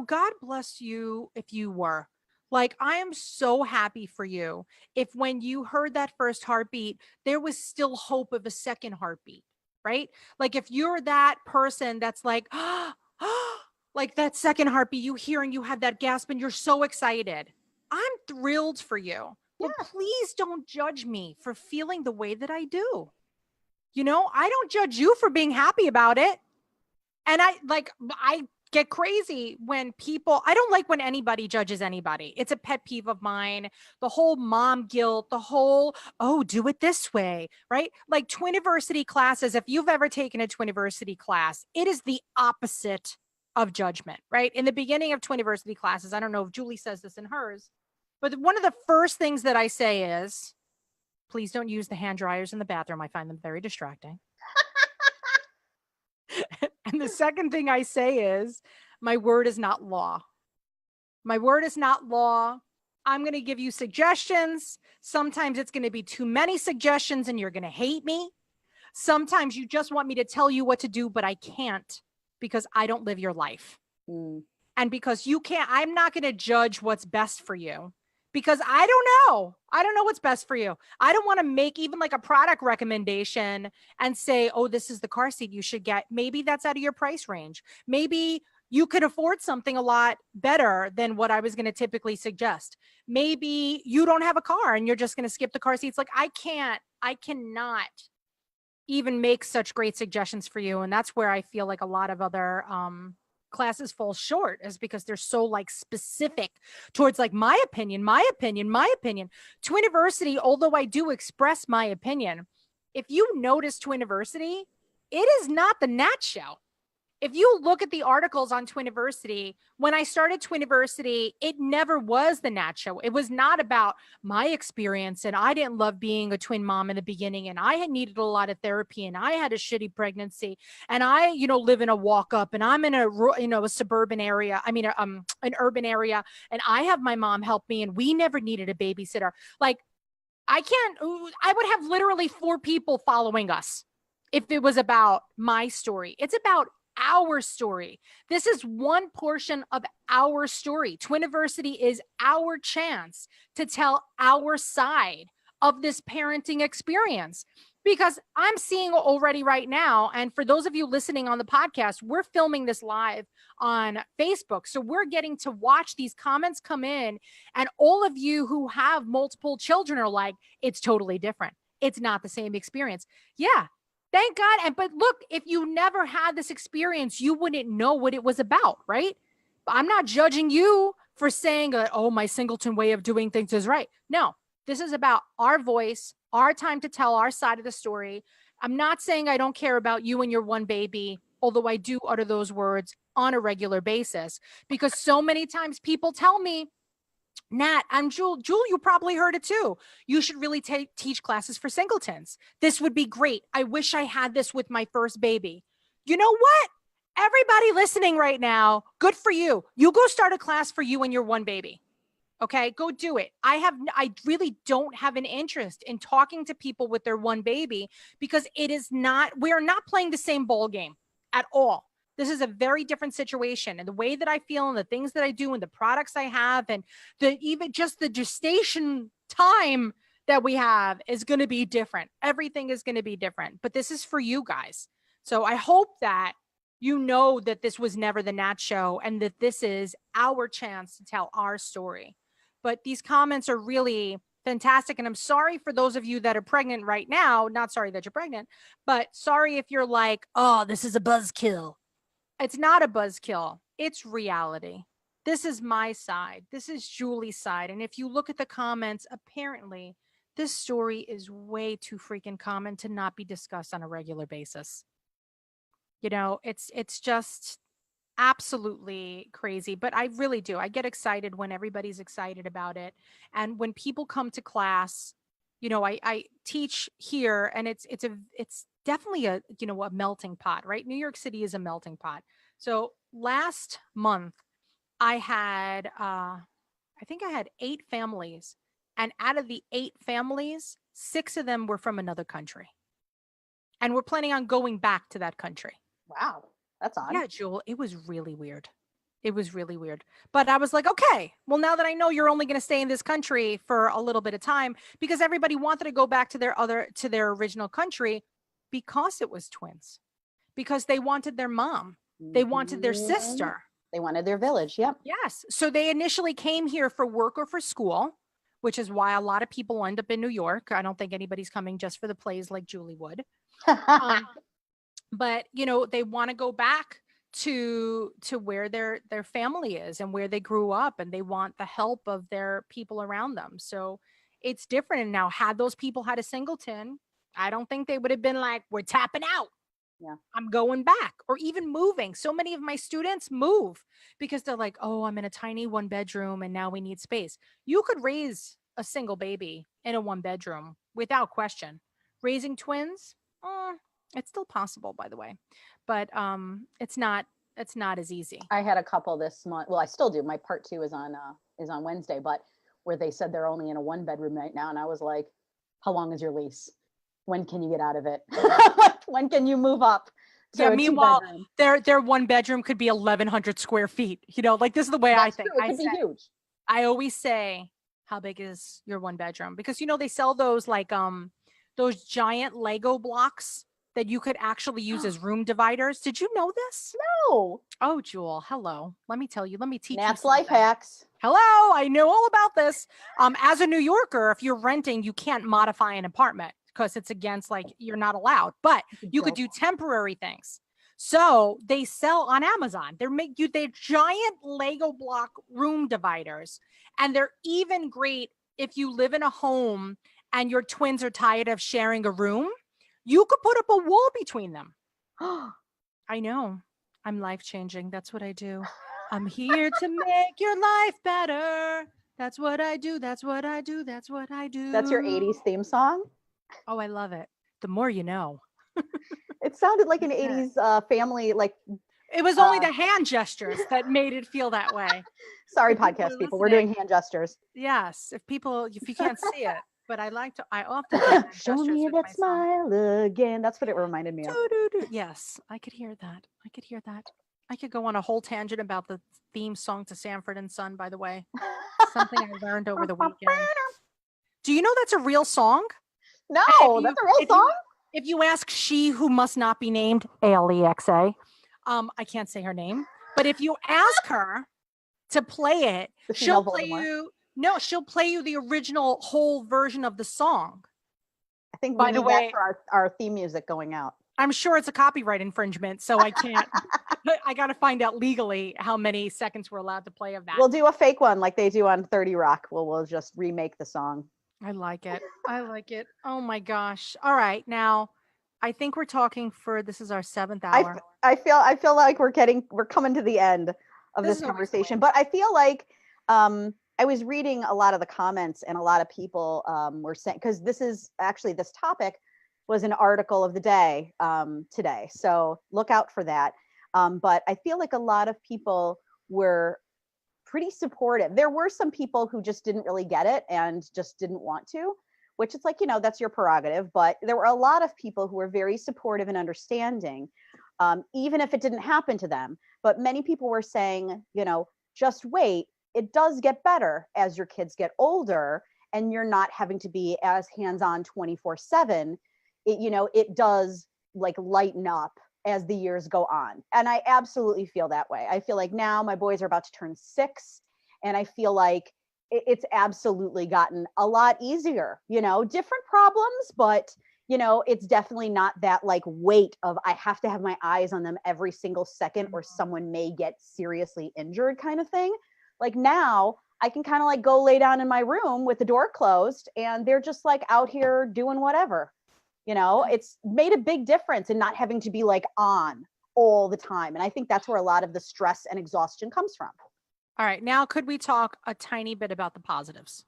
God bless you if you were. Like, I am so happy for you if when you heard that first heartbeat, there was still hope of a second heartbeat, right? Like, if you're that person that's like, like that second heartbeat you hear and you have that gasp and you're so excited. I'm thrilled for you. But Yeah. please don't judge me for feeling the way that I do. I don't judge you for being happy about it. And I get crazy when I don't like when anybody judges anybody. It's a pet peeve of mine. The whole mom guilt, the whole, oh, do it this way, right? Like Twiniversity classes, if you've ever taken a Twiniversity class, it is the opposite of judgment, right? In the beginning of Twiniversity classes, I don't know if Julie says this in hers, but one of the first things that I say is, please don't use the hand dryers in the bathroom. I find them very distracting. And the second thing I say is, my word is not law. My word is not law. I'm going to give you suggestions. Sometimes it's going to be too many suggestions and you're going to hate me. Sometimes you just want me to tell you what to do, but I can't because I don't live your life. And because you can't, I'm not going to judge what's best for you because I don't know. I don't know what's best for you. I don't want to make even like a product recommendation and say, oh, this is the car seat you should get. Maybe that's out of your price range. Maybe you could afford something a lot better than what I was going to typically suggest. Maybe you don't have a car and you're just going to skip the car seats. Like I cannot even make such great suggestions for you. And that's where I feel like a lot of other, classes fall short is because they're so like specific towards like my opinion. Twiniversity, although I do express my opinion, if you notice Twiniversity, it is not the Nat show. If you look at the articles on Twiniversity, when I started Twiniversity, it never was the Nat show. It was not about my experience. And I didn't love being a twin mom in the beginning. And I had needed a lot of therapy and I had a shitty pregnancy. And I, live in a walk up and I'm in a suburban area. I mean, an urban area. And I have my mom help me and we never needed a babysitter. Like I would have literally 4 people following us if it was about my story. It's about our story. This is one portion of our story. Twiniversity is our chance to tell our side of this parenting experience because I'm seeing already right now. And for those of you listening on the podcast, we're filming this live on Facebook. So we're getting to watch these comments come in. And all of you who have multiple children are like, it's totally different. It's not the same experience. Yeah. Thank God. But look, if you never had this experience, you wouldn't know what it was about, right? I'm not judging you for saying, oh, my singleton way of doing things is right. No, this is about our voice, our time to tell our side of the story. I'm not saying I don't care about you and your one baby, although I do utter those words on a regular basis because so many times people tell me, Nat, I'm Jewel, you probably heard it too. You should really teach classes for singletons. This would be great. I wish I had this with my first baby. You know what? Everybody listening right now, good for you. You go start a class for you and your one baby. Okay, go do it. I really don't have an interest in talking to people with their one baby because we are not playing the same ball game at all. This is a very different situation. And the way that I feel and the things that I do and the products I have and even just the gestation time that we have is going to be different. Everything is going to be different. But this is for you guys. So I hope that you know that this was never the Nat show and that this is our chance to tell our story. But these comments are really fantastic. And I'm sorry for those of you that are pregnant right now. Not sorry that you're pregnant, but sorry if you're like, oh, this is a buzzkill. It's not a buzzkill. It's reality. This is my side. This is Julie's side. And if you look at the comments, apparently this story is way too freaking common to not be discussed on a regular basis. It's just absolutely crazy, but I really do. I get excited when everybody's excited about it. And when people come to class, I teach here and it's definitely a melting pot, right? New York City is a melting pot. So last month I had, I think I had 8 families, and out of the 8 families, 6 of them were from another country. And we're planning on going back to that country. Wow. That's odd. Yeah, Jewel, it was really weird. It was really weird. But I was like, okay, well, now that I know you're only going to stay in this country for a little bit of time, because everybody wanted to go back to their original country because it was twins, because they wanted their mom. They wanted their sister. They wanted their village. Yep. Yes. So they initially came here for work or for school, which is why a lot of people end up in New York. I don't think anybody's coming just for the plays like Julie would. But they want to go back to where their family is and where they grew up, and they want the help of their people around them. So it's different. And now, had those people had a singleton, I don't think they would have been like, we're tapping out. Yeah. I'm going back, or even moving. So many of my students move because they're like, oh, I'm in a tiny 1-bedroom and now we need space. You could raise a single baby in a 1-bedroom without question. Raising twins, it's still possible, by the way, but it's not as easy. I had a couple this month. Well, I still do. My part 2 is on Wednesday, but where they said they're only in a 1-bedroom right now, and I was like, how long is your lease? When can you get out of it? When can you move up? Yeah. Meanwhile, their 1-bedroom could be 1,100 square feet. Like, this is the way I think. True. It could be huge. I always say, how big is your 1-bedroom? Because they sell those like those giant Lego blocks that you could actually use as room dividers. Did you know this? No. Oh, Jewel, hello. Let me tell you. Let me teach you. That's life hacks. Hello. I know all about this. As a New Yorker, if you're renting, you can't modify an apartment because it's against, like, you're not allowed, but you could do temporary things. So they sell on Amazon. They're giant Lego block room dividers. And they're even great if you live in a home and your twins are tired of sharing a room. You could put up a wall between them. I know. I'm life-changing. That's what I do. I'm here to make your life better. That's what I do. That's what I do. That's what I do. That's your 80s theme song? Oh, I love it. The more you know. It sounded like an 80s family, like. It was only the hand gestures that made it feel that way. Sorry, podcast people. We're doing hand gestures. Yes. If you can't see it. But I often do show me that smile again. That's what it reminded me of. Yes, I could hear that. I could go on a whole tangent about the theme song to Sanford and Son, by the way. Something I learned over the weekend. Do you know that's a real song? No, that's a real song? If you ask She Who Must Not Be Named, Alexa, I can't say her name, but if you ask her to play it, she'll play you. No, she'll play you the original whole version of the song. I think by the way, for our theme music going out. I'm sure it's a copyright infringement, so I can't. I got to find out legally how many seconds we're allowed to play of that. We'll do a fake one like they do on 30 Rock. We'll just remake the song. I like it. Oh my gosh. All right. Now, I think we're talking this is our 7th hour. I feel like we're coming to the end of this conversation, but I feel like I was reading a lot of the comments, and a lot of people were saying, because this topic was an article of the day today. So look out for that. But I feel like a lot of people were pretty supportive. There were some people who just didn't really get it and just didn't want to, which it's like, that's your prerogative. But there were a lot of people who were very supportive and understanding, even if it didn't happen to them. But many people were saying, just wait. It does get better as your kids get older and you're not having to be as hands-on 24/7. It does like lighten up as the years go on. And I absolutely feel that way. I feel like now my boys are about to turn 6, and I feel like it's absolutely gotten a lot easier, different problems, but it's definitely not that like weight of I have to have my eyes on them every single second or someone may get seriously injured kind of thing. Like now I can kind of like go lay down in my room with the door closed and they're just like out here doing whatever. It's made a big difference in not having to be like on all the time. And I think that's where a lot of the stress and exhaustion comes from. All right. Now, could we talk a tiny bit about the positives?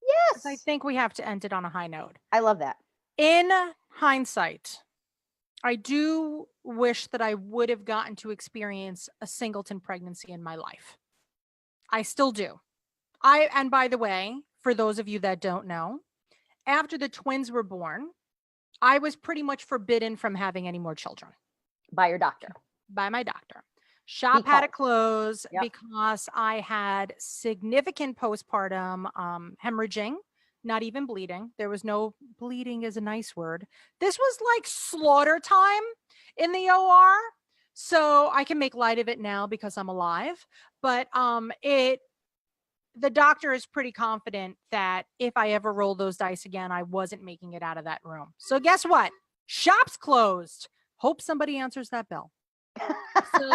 Yes. I think we have to end it on a high note. I love that. In hindsight, I do wish that I would have gotten to experience a singleton pregnancy in my life. I still do. And by the way, for those of you that don't know, after the twins were born, I was pretty much forbidden from having any more children By your doctor. by my doctor. Shop had to close Yep. because I had significant postpartum hemorrhaging, not even bleeding. There was no bleeding is a nice word. This was like slaughter time in the OR. So I can make light of it now because I'm alive. But the doctor is pretty confident that if I ever roll those dice again, I wasn't making it out of that room. So guess what? Shop's closed. Hope somebody answers that bell. So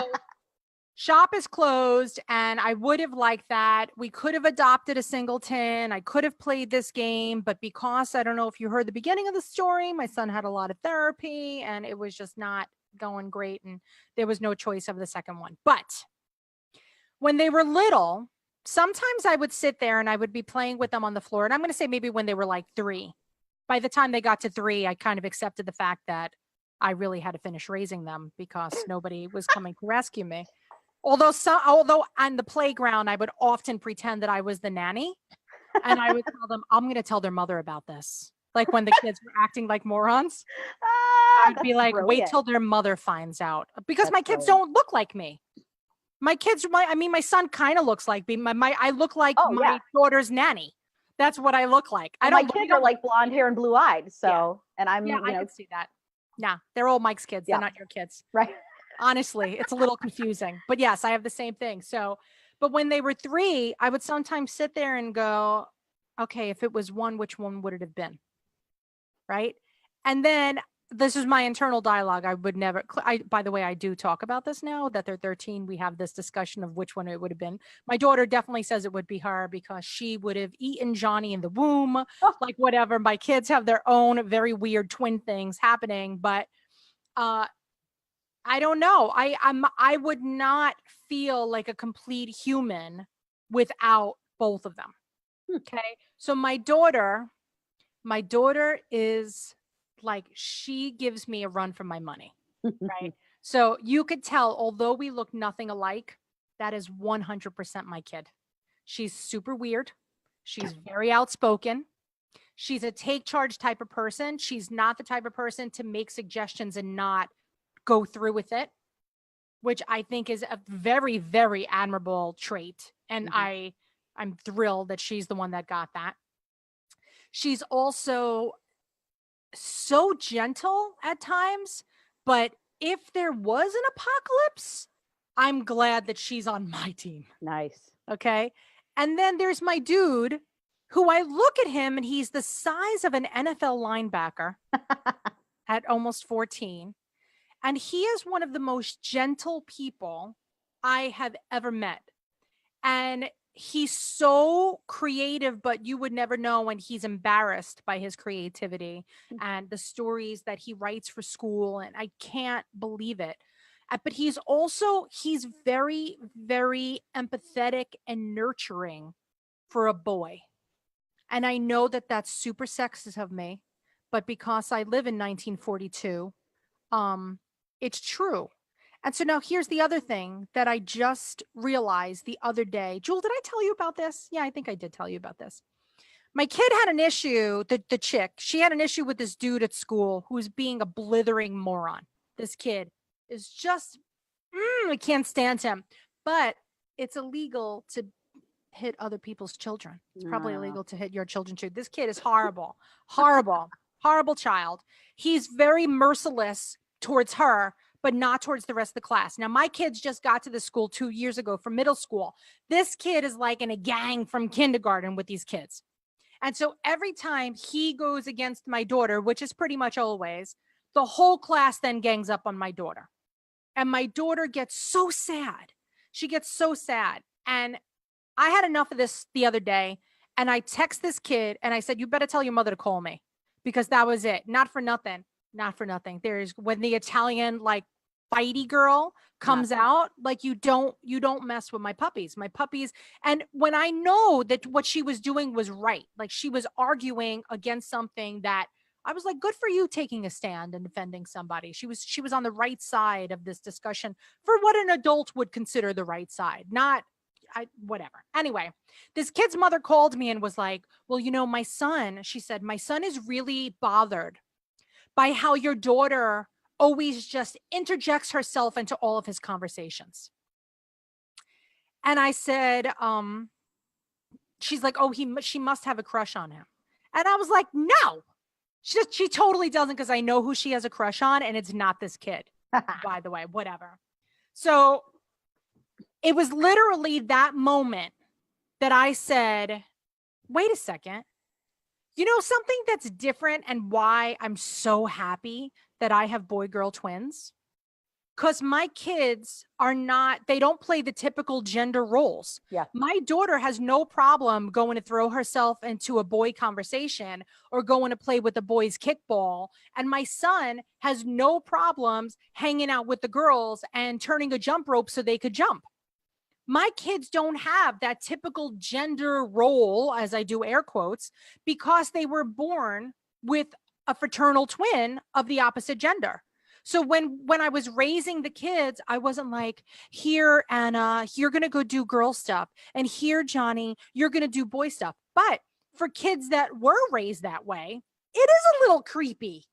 shop is closed, and I would have liked that. We could have adopted a singleton. I could have played this game, but because I don't know if you heard the beginning of the story, my son had a lot of therapy and it was just not going great. And there was no choice of the second one. But when they were little, sometimes I would sit there and I would be playing with them on the floor. And I'm going to say maybe when they were like 3. By the time they got to 3, I kind of accepted the fact that I really had to finish raising them because nobody was coming to rescue me. Although on the playground, I would often pretend that I was the nanny and I would tell them, I'm going to tell their mother about this. Like when the kids were acting like morons, I'd be like, wait till their mother finds out because my kids don't look like me. My son kind of looks like me. I look like my daughter's nanny. That's what I look like. My kids are like blonde hair and blue eyed. So, and I'm, I can see that. Yeah. They're all Mike's kids. They're not your kids. Right. Honestly, it's a little confusing, but yes, I have the same thing. So, but when they were 3, I would sometimes sit there and go, okay, if it was 1, which one would it have been? Right. And then this is my internal dialogue. I would never, by the way, I do talk about this now that they're 13. We have this discussion of which one it would have been. My daughter definitely says it would be her because she would have eaten Johnny in the womb, like whatever. My kids have their own very weird twin things happening, but, I don't know. I would not feel like a complete human without both of them. Okay. So my daughter is like, she gives me a run for my money. Right. So you could tell, although we look nothing alike, that is 100% my kid. She's super weird. She's very outspoken. She's a take charge type of person. She's not the type of person to make suggestions and not go through with it, which I think is a very, very admirable trait. And I'm thrilled that she's the one that got that. She's also so gentle at times, but if there was an apocalypse, I'm glad that she's on my team. Nice. Okay. And then there's my dude who I look at him and he's the size of an NFL linebacker at almost 14. And he is one of the most gentle people I have ever met. And he's so creative, but you would never know when he's embarrassed by his creativity and the stories that he writes for school. And I can't believe it. But he's very, very empathetic and nurturing for a boy. And I know that that's super sexist of me, but because I live in 1942, it's true. And so now here's the other thing that I just realized the other day. Jewel, did I tell you about this? Yeah, I think I did tell you about this. My kid had an issue, the chick, she had an issue with this dude at school who was being a blithering moron. This kid is just, I can't stand him. But it's illegal to hit other people's children. It's probably illegal to hit your children too. This kid is horrible, horrible child. He's very merciless towards her, but not towards the rest of the class. Now, my kids just got to the school 2 years ago from middle school. This kid is like in a gang from kindergarten with these kids. And so every time he goes against my daughter, which is pretty much always, the whole class then gangs up on my daughter. And my daughter gets so sad. She gets so sad. And I had enough of this the other day. And I text this kid and I said, you better tell your mother to call me, because that was it. Not for nothing. There's when the Italian like fighty girl comes out, like you don't mess with my puppies. And when I know that what she was doing was right, like she was arguing against something that I was like, good for you taking a stand and defending somebody. She was on the right side of this discussion for what an adult would consider the right side, not whatever. Anyway, this kid's mother called me and was like, well, my son, she said, my son is really bothered by how your daughter always just interjects herself into all of his conversations. And I said, she's like, oh, she must have a crush on him. And I was like, no, she totally doesn't, because I know who she has a crush on, and it's not this kid, by the way, whatever. So it was literally that moment that I said, wait a second, something that's different, and why I'm so happy that I have boy-girl twins. Because my kids they don't play the typical gender roles. Yeah. My daughter has no problem going to throw herself into a boy conversation or going to play with the boys kickball. And my son has no problems hanging out with the girls and turning a jump rope so they could jump. My kids don't have that typical gender role, as I do air quotes, because they were born with a fraternal twin of the opposite gender. So when I was raising the kids, I wasn't like, here, Anna, you're going to go do girl stuff. And here, Johnny, you're going to do boy stuff. But for kids that were raised that way, it is a little creepy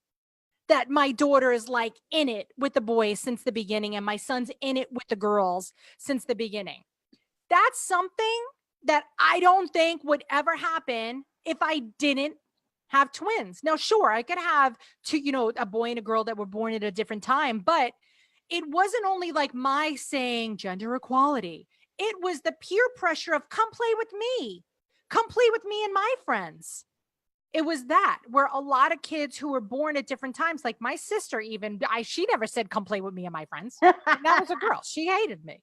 that my daughter is like in it with the boys since the beginning, and my son's in it with the girls since the beginning. That's something that I don't think would ever happen if I didn't have twins. Now, sure, I could have two, a boy and a girl that were born at a different time, but it wasn't only like my saying gender equality. It was the peer pressure of come play with me and my friends. It was that, where a lot of kids who were born at different times, like my sister, even she never said come play with me and my friends. And that was a girl. She hated me.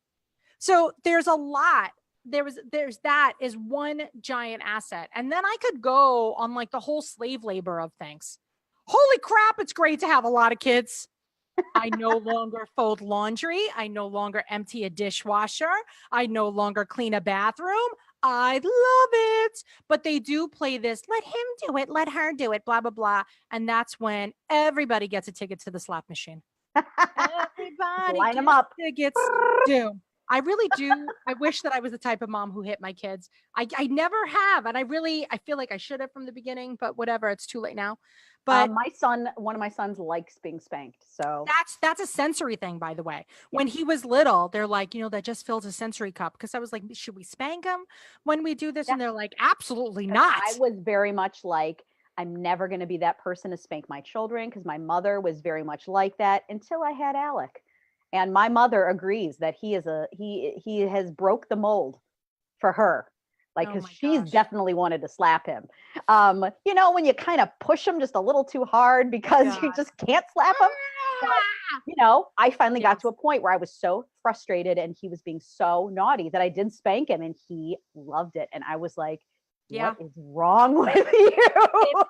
So there's a lot. There's that is one giant asset. And then I could go on like the whole slave labor of things. Holy crap, it's great to have a lot of kids. I no longer fold laundry. I no longer empty a dishwasher. I no longer clean a bathroom. I love it. But they do play this, let him do it, let her do it, blah, blah, blah. And that's when everybody gets a ticket to the slot machine. Everybody line them up. Tickets. Do. I really do. I wish that I was the type of mom who hit my kids. I never have. And I feel like I should have from the beginning, but whatever. It's too late now. But one of my sons likes being spanked. So that's a sensory thing, by the way. Yeah. When he was little, they're like, that just fills a sensory cup. Because I was like, should we spank him when we do this? Yeah. And they're like, absolutely not. I was very much like, I'm never going to be that person to spank my children, because my mother was very much like that until I had Alec. And my mother agrees that he has broke the mold for her. Like, because she's definitely wanted to slap him. When you kind of push him just a little too hard because you just can't slap him. But, I finally got to a point where I was so frustrated and he was being so naughty that I did spank him, and he loved it. And I was like, what is wrong with you?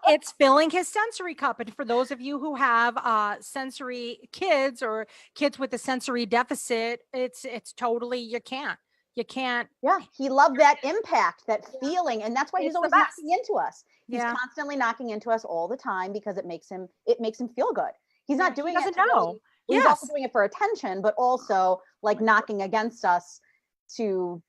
It's filling his sensory cup. And for those of you who have sensory kids or kids with a sensory deficit, it's totally, you can't. Yeah. He loved that impact, that feeling. And that's why he's always knocking into us. He's constantly knocking into us all the time, because it makes him feel good. He's not doing it. He's also doing it for attention, but also like knocking against us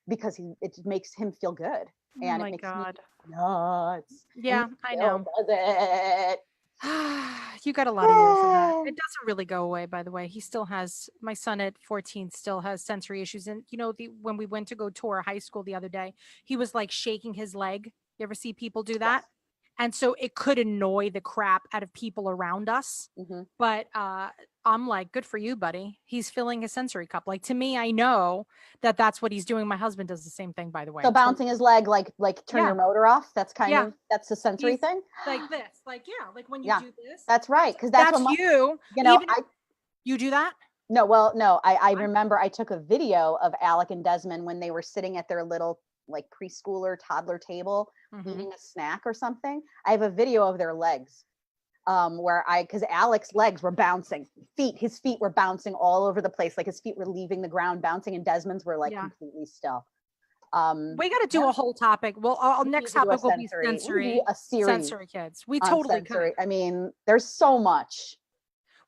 because it makes him feel good. And oh my it makes God. me nuts. Yeah, I know. Does it. You got a lot of years of that. It doesn't really go away, by the way. He still has, my son at 14 still has sensory issues. And when we went to go tour high school the other day, he was like shaking his leg. You ever see people do that? Yes. And so it could annoy the crap out of people around us. Mm-hmm. But I'm like, good for you, buddy. He's filling his sensory cup. Like, to me, I know that that's what he's doing. My husband does the same thing, by the way. So bouncing his leg, like turn your motor off. That's that's the sensory thing. Like this, like when you do this. That's right, because that's what you. You do that. No, I remember I took a video of Alec and Desmond when they were sitting at their little like preschooler toddler table, eating a snack or something. I have a video of their legs. Because Alec's legs were bouncing, his feet were bouncing all over the place. Like his feet were leaving the ground, bouncing, and Desmond's were like completely still. We got to do a whole topic. Well, our next topic will be sensory, a series sensory kids. We totally could. I mean, there's so much.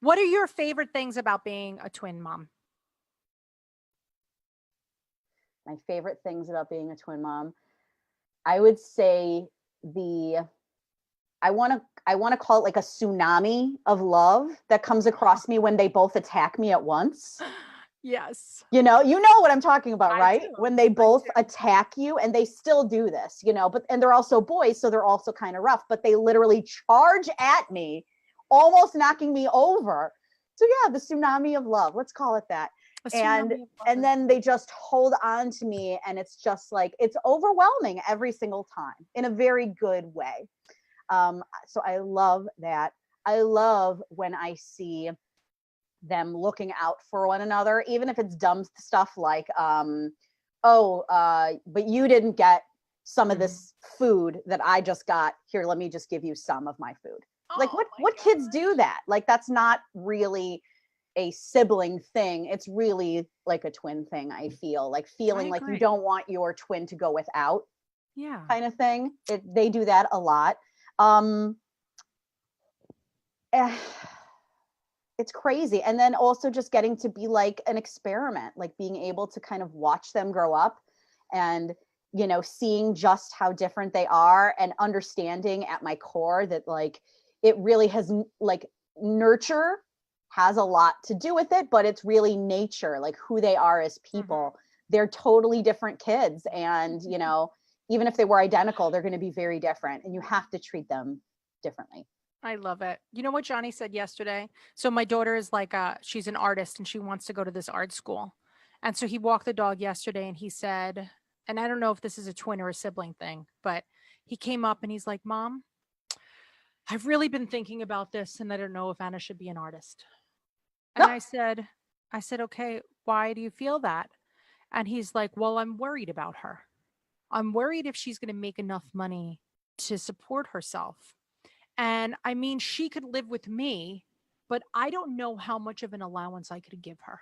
What are your favorite things about being a twin mom? My favorite things about being a twin mom, I would say I want to call it like a tsunami of love that comes across me when they both attack me at once. Yes. You know what I'm talking about, I right? do. When they both attack you, and they still do this, and they're also boys, so they're also kind of rough, but they literally charge at me, almost knocking me over. So yeah, the tsunami of love, let's call it that. And then they just hold on to me, and it's just like, it's overwhelming every single time in a very good way. So I love that. I love when I see them looking out for one another, even if it's dumb stuff like, but you didn't get some of this food that I just got. Here, let me just give you some of my food. Like, what kids do that? Like, that's not really a sibling thing. It's really like a twin thing. I feel like feeling like you don't want your twin to go without, kind of thing. They do that a lot. It's crazy. And then also just getting to be like an experiment, like being able to kind of watch them grow up and, seeing just how different they are, and understanding at my core that like, it really has, like, nurture has a lot to do with it, but it's really nature, like who they are as people. They're totally different kids. And, even if they were identical, they're going to be very different, and you have to treat them differently. I love it. You know what Johnny said yesterday? So my daughter is like, she's an artist and she wants to go to this art school. And so he walked the dog yesterday and he said, and I don't know if this is a twin or a sibling thing, but he came up and he's like, Mom, I've really been thinking about this and I don't know if Anna should be an artist. And I said, okay, why do you feel that? And he's like, well, I'm worried about her. I'm worried if she's going to make enough money to support herself. And I mean, she could live with me, but I don't know how much of an allowance I could give her.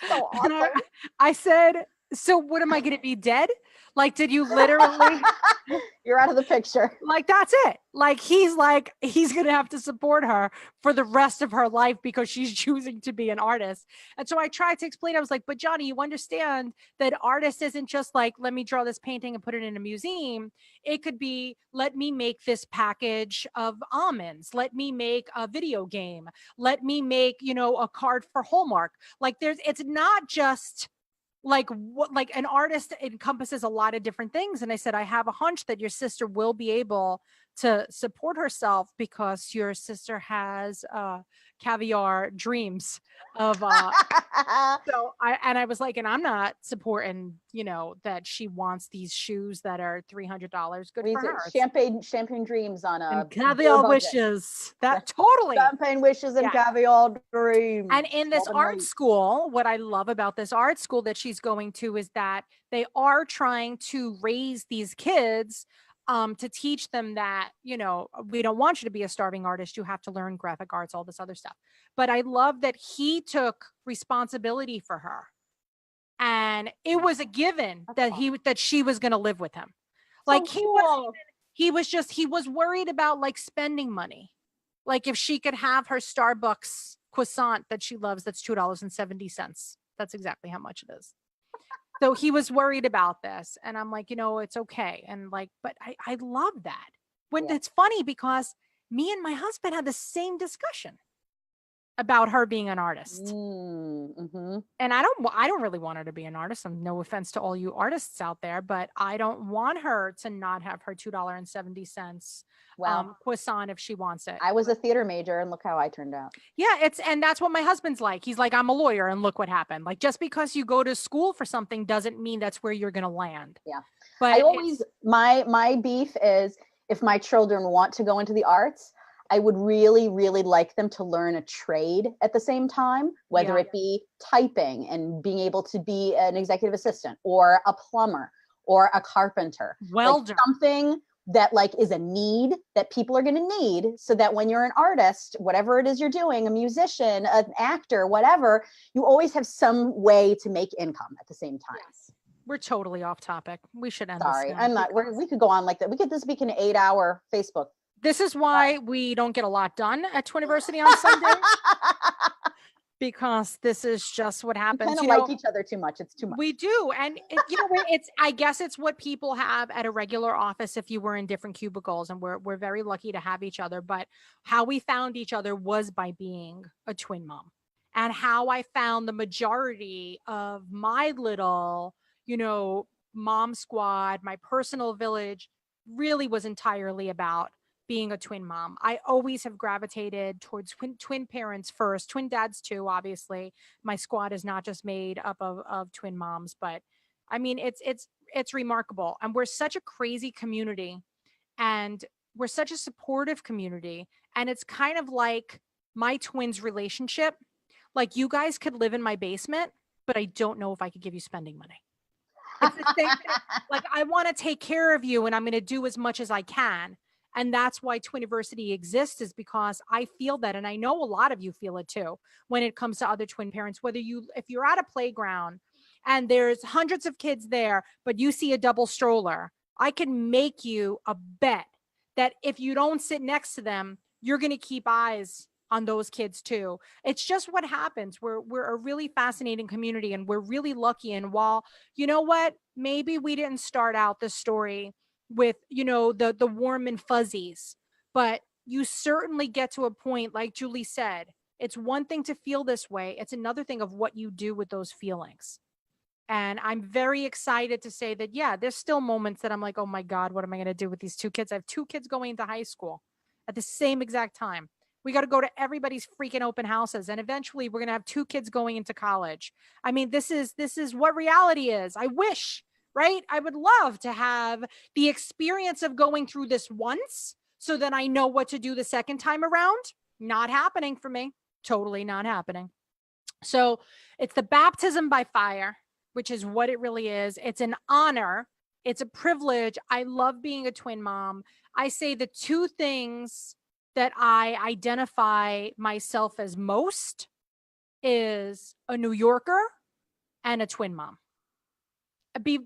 So awesome. And I said, so what, am I going to be dead? Like, did you literally? You're out of the picture. Like, that's it. Like, he's going to have to support her for the rest of her life because she's choosing to be an artist. And so I tried to explain, I was like, but Johnny, you understand that artist isn't just like, let me draw this painting and put it in a museum. It could be, let me make this package of almonds. Let me make a video game. Let me make, a card for Hallmark. Like, it's not just like what, like an artist encompasses a lot of different things. And I said, I have a hunch that your sister will be able to support herself because your sister has caviar dreams of so I was like, and I'm not supporting, that she wants these shoes that are $300. Good for her. Champagne dreams on a and caviar wishes. That totally champagne wishes and caviar dreams. And in this art school, what I love about this art school that she's going to is that they are trying to raise these kids to teach them that, we don't want you to be a starving artist. You have to learn graphic arts, all this other stuff. But I love that he took responsibility for her. And it was a given that she was going to live with him. Like, he was worried about like spending money. Like, if she could have her Starbucks croissant that she loves, that's $2.70. That's exactly how much it is. So he was worried about this. And I'm like, it's okay. And like, but I love that. It's funny because me and my husband had the same discussion about her being an artist. And I don't really want her to be an artist. And no offense to all you artists out there, but I don't want her to not have her $2.70 croissant if she wants it. I was a theater major and look how I turned out. Yeah, and that's what my husband's like. He's like, I'm a lawyer and look what happened. Like, just because you go to school for something doesn't mean that's where you're going to land. Yeah. But I always, my beef is, if my children want to go into the arts, I would really, really like them to learn a trade at the same time, whether it be typing and being able to be an executive assistant or a plumber or a carpenter. Welder. Like something that like is a need that people are going to need, so that when you're an artist, whatever it is you're doing, a musician, an actor, whatever, you always have some way to make income at the same time. Yes. We're totally off topic. We should end Sorry, this. I'm not. We could go on like that. This could be an 8-hour Facebook. This is why we don't get a lot done at Twiniversity on Sunday. because this is just what We happens. kind of like each other too much. It's too much. We do. And it's, I guess it's what people have at a regular office if you were in different cubicles, and we're very lucky to have each other. But how we found each other was by being a twin mom, and how I found the majority of my little, mom squad, my personal village, really was entirely about being a twin mom. I always have gravitated towards twin parents first, twin dads too, obviously. My squad is not just made up of twin moms, but I mean, it's remarkable. And we're such a crazy community, and we're such a supportive community. And it's kind of like my twins relationship. Like, you guys could live in my basement, but I don't know if I could give you spending money. It's the same thing. Like, I want to take care of you, and I'm going to do as much as I can. And that's why Twiniversity exists, is because I feel that. And I know a lot of you feel it too, when it comes to other twin parents, if you're at a playground and there's hundreds of kids there, but you see a double stroller, I can make you a bet that if you don't sit next to them, you're going to keep eyes on those kids too. It's just what happens. We're a really fascinating community, and we're really lucky. And while, you know what, maybe we didn't start out the story with, the warm and fuzzies, but you certainly get to a point, like Julie said, it's one thing to feel this way. It's another thing of what you do with those feelings. And I'm very excited to say that, yeah, there's still moments that I'm like, oh my God, what am I going to do with these two kids? I have two kids going into high school at the same exact time. We got to go to everybody's freaking open houses. And eventually we're going to have two kids going into college. I mean, this is what reality is. I wish, right? I would love to have the experience of going through this once so that I know what to do the second time around. Not happening for me. Totally not happening. So it's the baptism by fire, which is what it really is. It's an honor. It's a privilege. I love being a twin mom. I say the two things that I identify myself as most is a New Yorker and a twin mom.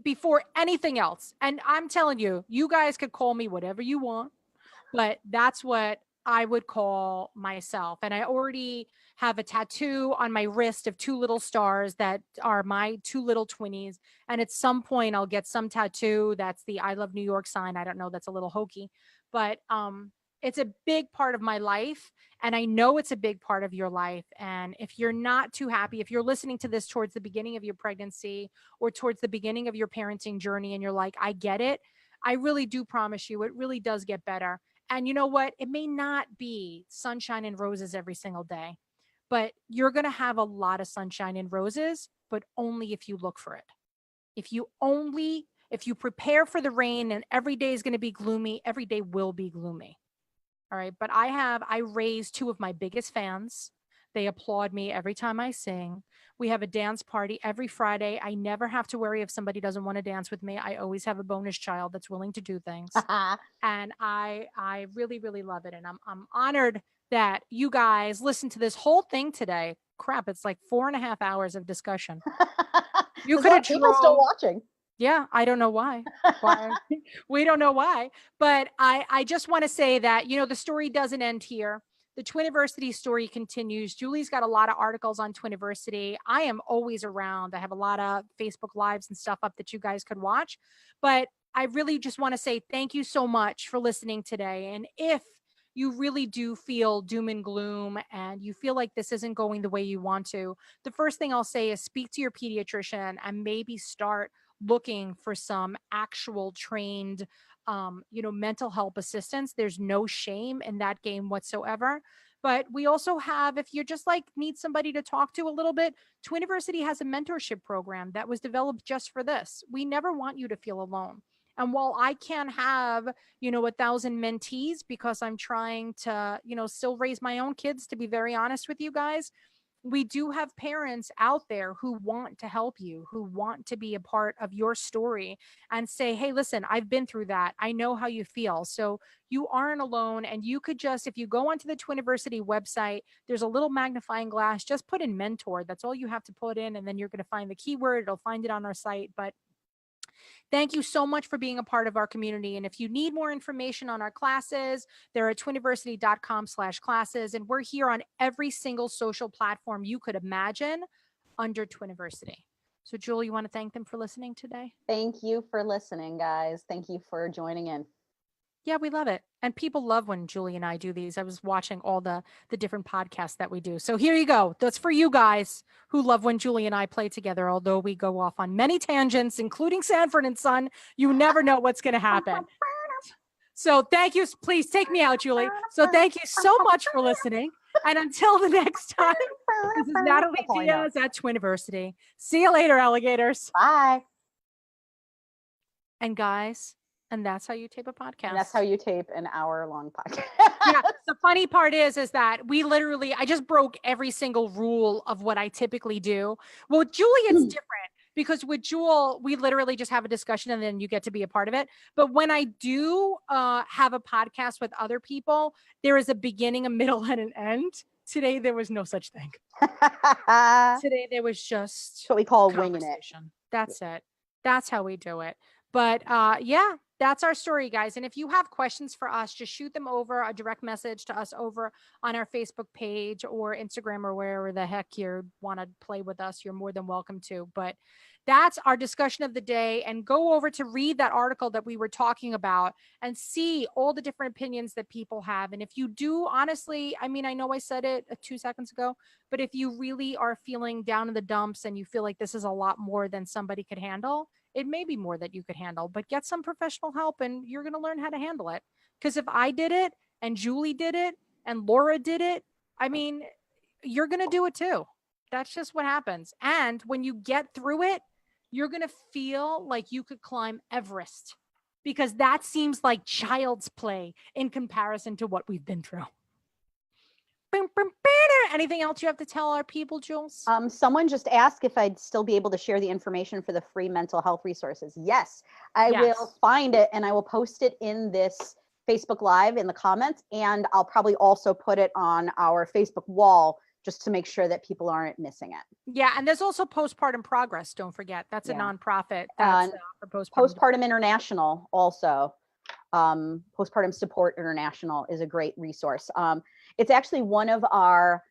Before anything else. And I'm telling you, you guys could call me whatever you want, but that's what I would call myself. And I already have a tattoo on my wrist of two little stars that are my two little twinnies. And at some point I'll get some tattoo that's the I love New York sign. I don't know, that's a little hokey, but it's a big part of my life. And I know it's a big part of your life. And if you're not too happy, if you're listening to this towards the beginning of your pregnancy or towards the beginning of your parenting journey, and you're like, I get it, I really do promise you, it really does get better. And you know what? It may not be sunshine and roses every single day, but you're going to have a lot of sunshine and roses, but only if you look for it. If you prepare for the rain and every day is going to be gloomy, every day will be gloomy. All right. But I raised two of my biggest fans. They applaud me every time I sing. We have a dance party every Friday. I never have to worry if somebody doesn't want to dance with me. I always have a bonus child that's willing to do things. And I really, really love it. And I'm honored that you guys listened to this whole thing today. Crap, it's like 4.5 hours of discussion. You could have people still watching. Yeah, I don't know why. We don't know why. But I just want to say that, the story doesn't end here. The Twiniversity story continues. Julie's got a lot of articles on Twiniversity. I am always around. I have a lot of Facebook Lives and stuff up that you guys could watch. But I really just want to say thank you so much for listening today. And if you really do feel doom and gloom and you feel like this isn't going the way you want to, the first thing I'll say is speak to your pediatrician and maybe start looking for some actual trained, mental health assistance. There's no shame in that game whatsoever. But we also have, if you just like need somebody to talk to a little bit, Twiniversity has a mentorship program that was developed just for this. We never want you to feel alone. And while I can't have, 1,000 mentees because I'm trying to, still raise my own kids, to be very honest with you guys, we do have parents out there who want to help you, who want to be a part of your story and say, hey, listen, I've been through that. I know how you feel. So you aren't alone. And you could just, if you go onto the Twiniversity website, there's a little magnifying glass, just put in mentor. That's all you have to put in. And then you're going to find the keyword. It'll find it on our site. But Thank you so much for being a part of our community. And if you need more information on our classes, they're at twiniversity.com/classes. And we're here on every single social platform you could imagine under Twiniversity. So Jewel, you want to thank them for listening today? Thank you for listening, guys. Thank you for joining in. Yeah, we love it. And people love when Julie and I do these. I was watching all the different podcasts that we do. So here you go. That's for you guys who love when Julie and I play together, although we go off on many tangents, including Sanford and Son. You never know what's going to happen. So thank you. Please take me out, Julie. So thank you so much for listening. And until the next time, this is Natalie Diaz at Twiniversity. See you later, alligators. Bye. And guys, and that's how you tape a podcast. And that's how you tape an hour-long podcast. Yeah. The funny part is that I just broke every single rule of what I typically do. Well, with Julie, it's different because with Jewel, we literally just have a discussion and then you get to be a part of it. But when I do have a podcast with other people, there is a beginning, a middle, and an end. Today, there was no such thing. Today, there was just what we call winging it. That's it. That's how we do it. But yeah, that's our story, guys. And if you have questions for us, just shoot them over a direct message to us over on our Facebook page or Instagram or wherever the heck you want to play with us. You're more than welcome to. But that's our discussion of the day. And go over to read that article that we were talking about and see all the different opinions that people have. And if you do, honestly, I mean, I know I said it 2 seconds ago, but if you really are feeling down in the dumps and you feel like this is a lot more than somebody could handle, it may be more that you could handle, but get some professional help and you're going to learn how to handle it. Because if I did it and Julie did it and Laura did it, I mean, you're going to do it too. That's just what happens. And when you get through it, you're going to feel like you could climb Everest because that seems like child's play in comparison to what we've been through. Anything else you have to tell our people, Jules? Someone just asked if I'd still be able to share the information for the free mental health resources. Yes, I will find it and I will post it in this Facebook Live in the comments. And I'll probably also put it on our Facebook wall just to make sure that people aren't missing it. Yeah. And there's also Postpartum Progress. Don't forget. That's a nonprofit. That's for Postpartum International also. Postpartum Support International is a great resource. It's actually one of our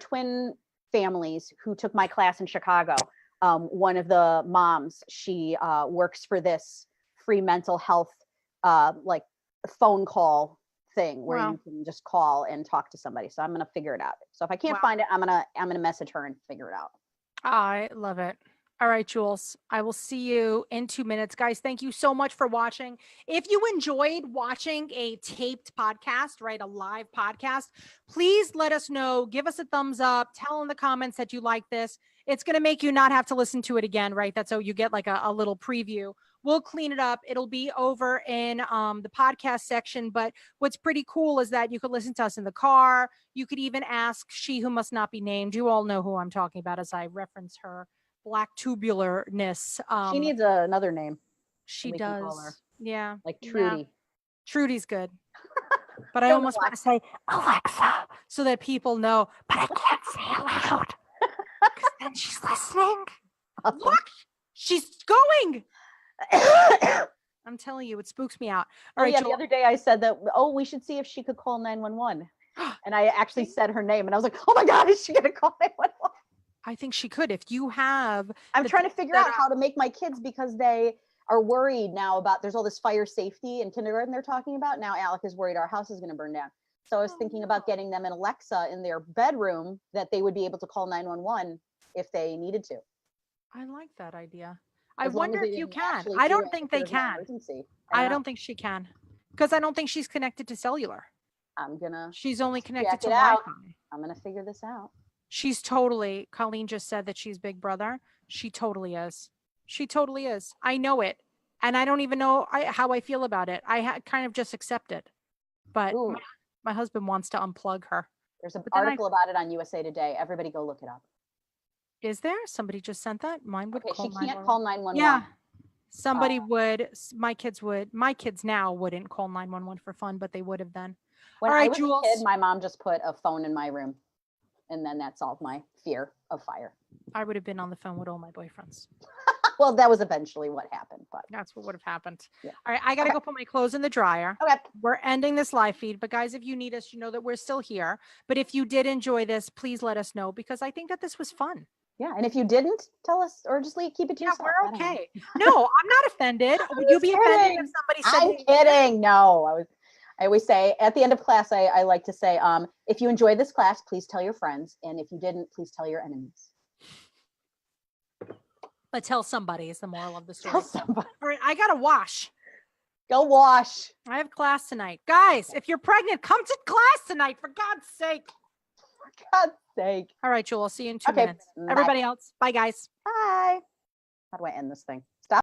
twin families who took my class in Chicago. One of the moms, she works for this free mental health like phone call thing where you can just call and talk to somebody. So I'm gonna figure it out. So if I can't find it, I'm gonna message her and figure it out. I love it. All right, Jules, I will see you in 2 minutes. Guys, thank you so much for watching. If you enjoyed watching a taped podcast, right, a live podcast, please let us know. Give us a thumbs up. Tell in the comments that you like this. It's going to make you not have to listen to it again, right? That's so you get like a little preview. We'll clean it up. It'll be over in the podcast section. But what's pretty cool is that you could listen to us in the car. You could even ask She Who Must Not Be Named. You all know who I'm talking about as I reference her black tubularness. She needs another name. She does. Yeah. Like Trudy. Yeah. Trudy's good. But I almost want to say Alexa so that people know, but I can't say it loud. Because then she's listening. Look, she's going. I'm telling you, it spooks me out. All right, the other day I said that, we should see if she could call 911. And I actually said her name and I was like, oh my God, is she going to call 911? I think she could. If you have, I'm trying to figure out how to make my kids, because they are worried now about, there's all this fire safety in kindergarten they're talking about. Now Alec is worried our house is going to burn down. So I was thinking about getting them an Alexa in their bedroom that they would be able to call 911 if they needed to. I like that idea. I wonder if you can. I don't think they can. I don't think she can, because I don't think she's connected to cellular. She's only connected to Wi-Fi. I'm going to figure this out. She's totally, Colleen just said that she's Big Brother. She totally is. She totally is. I know it. And I don't even know how I feel about it. I kind of just accept it. But my husband wants to unplug her. There's an article about it on USA Today. Everybody go look it up. Is there? Somebody just sent that? Mine would call 911. She can't call 911. Yeah. Somebody would. My kids would. My kids now wouldn't call 911 for fun, but they would have then. When I was a kid, my mom just put a phone in my room. And then that solved my fear of fire. I would have been on the phone with all my boyfriends. Well, that was eventually what happened, but That's what would have happened. Yeah. All right. I got to go put my clothes in the dryer. okay. We're ending this live feed, but guys, if you need us, you know that we're still here. But if you did enjoy this, please let us know because I think that this was fun. Yeah. And if you didn't, tell us or just keep it to Yeah, yourself. we're okay. No, I'm not offended. Would you be offended if somebody said, I'm kidding. No, I always say at the end of class, I like to say, if you enjoyed this class, please tell your friends. And if you didn't, please tell your enemies. But tell somebody is the moral of the story. Tell somebody. All right, I got to wash. Go wash. I have class tonight. Guys, if you're pregnant, come to class tonight, for God's sake. For God's sake. All right, Jewel, I'll see you in 2 Okay. minutes. Bye. Everybody else, bye, guys. Bye. How do I end this thing?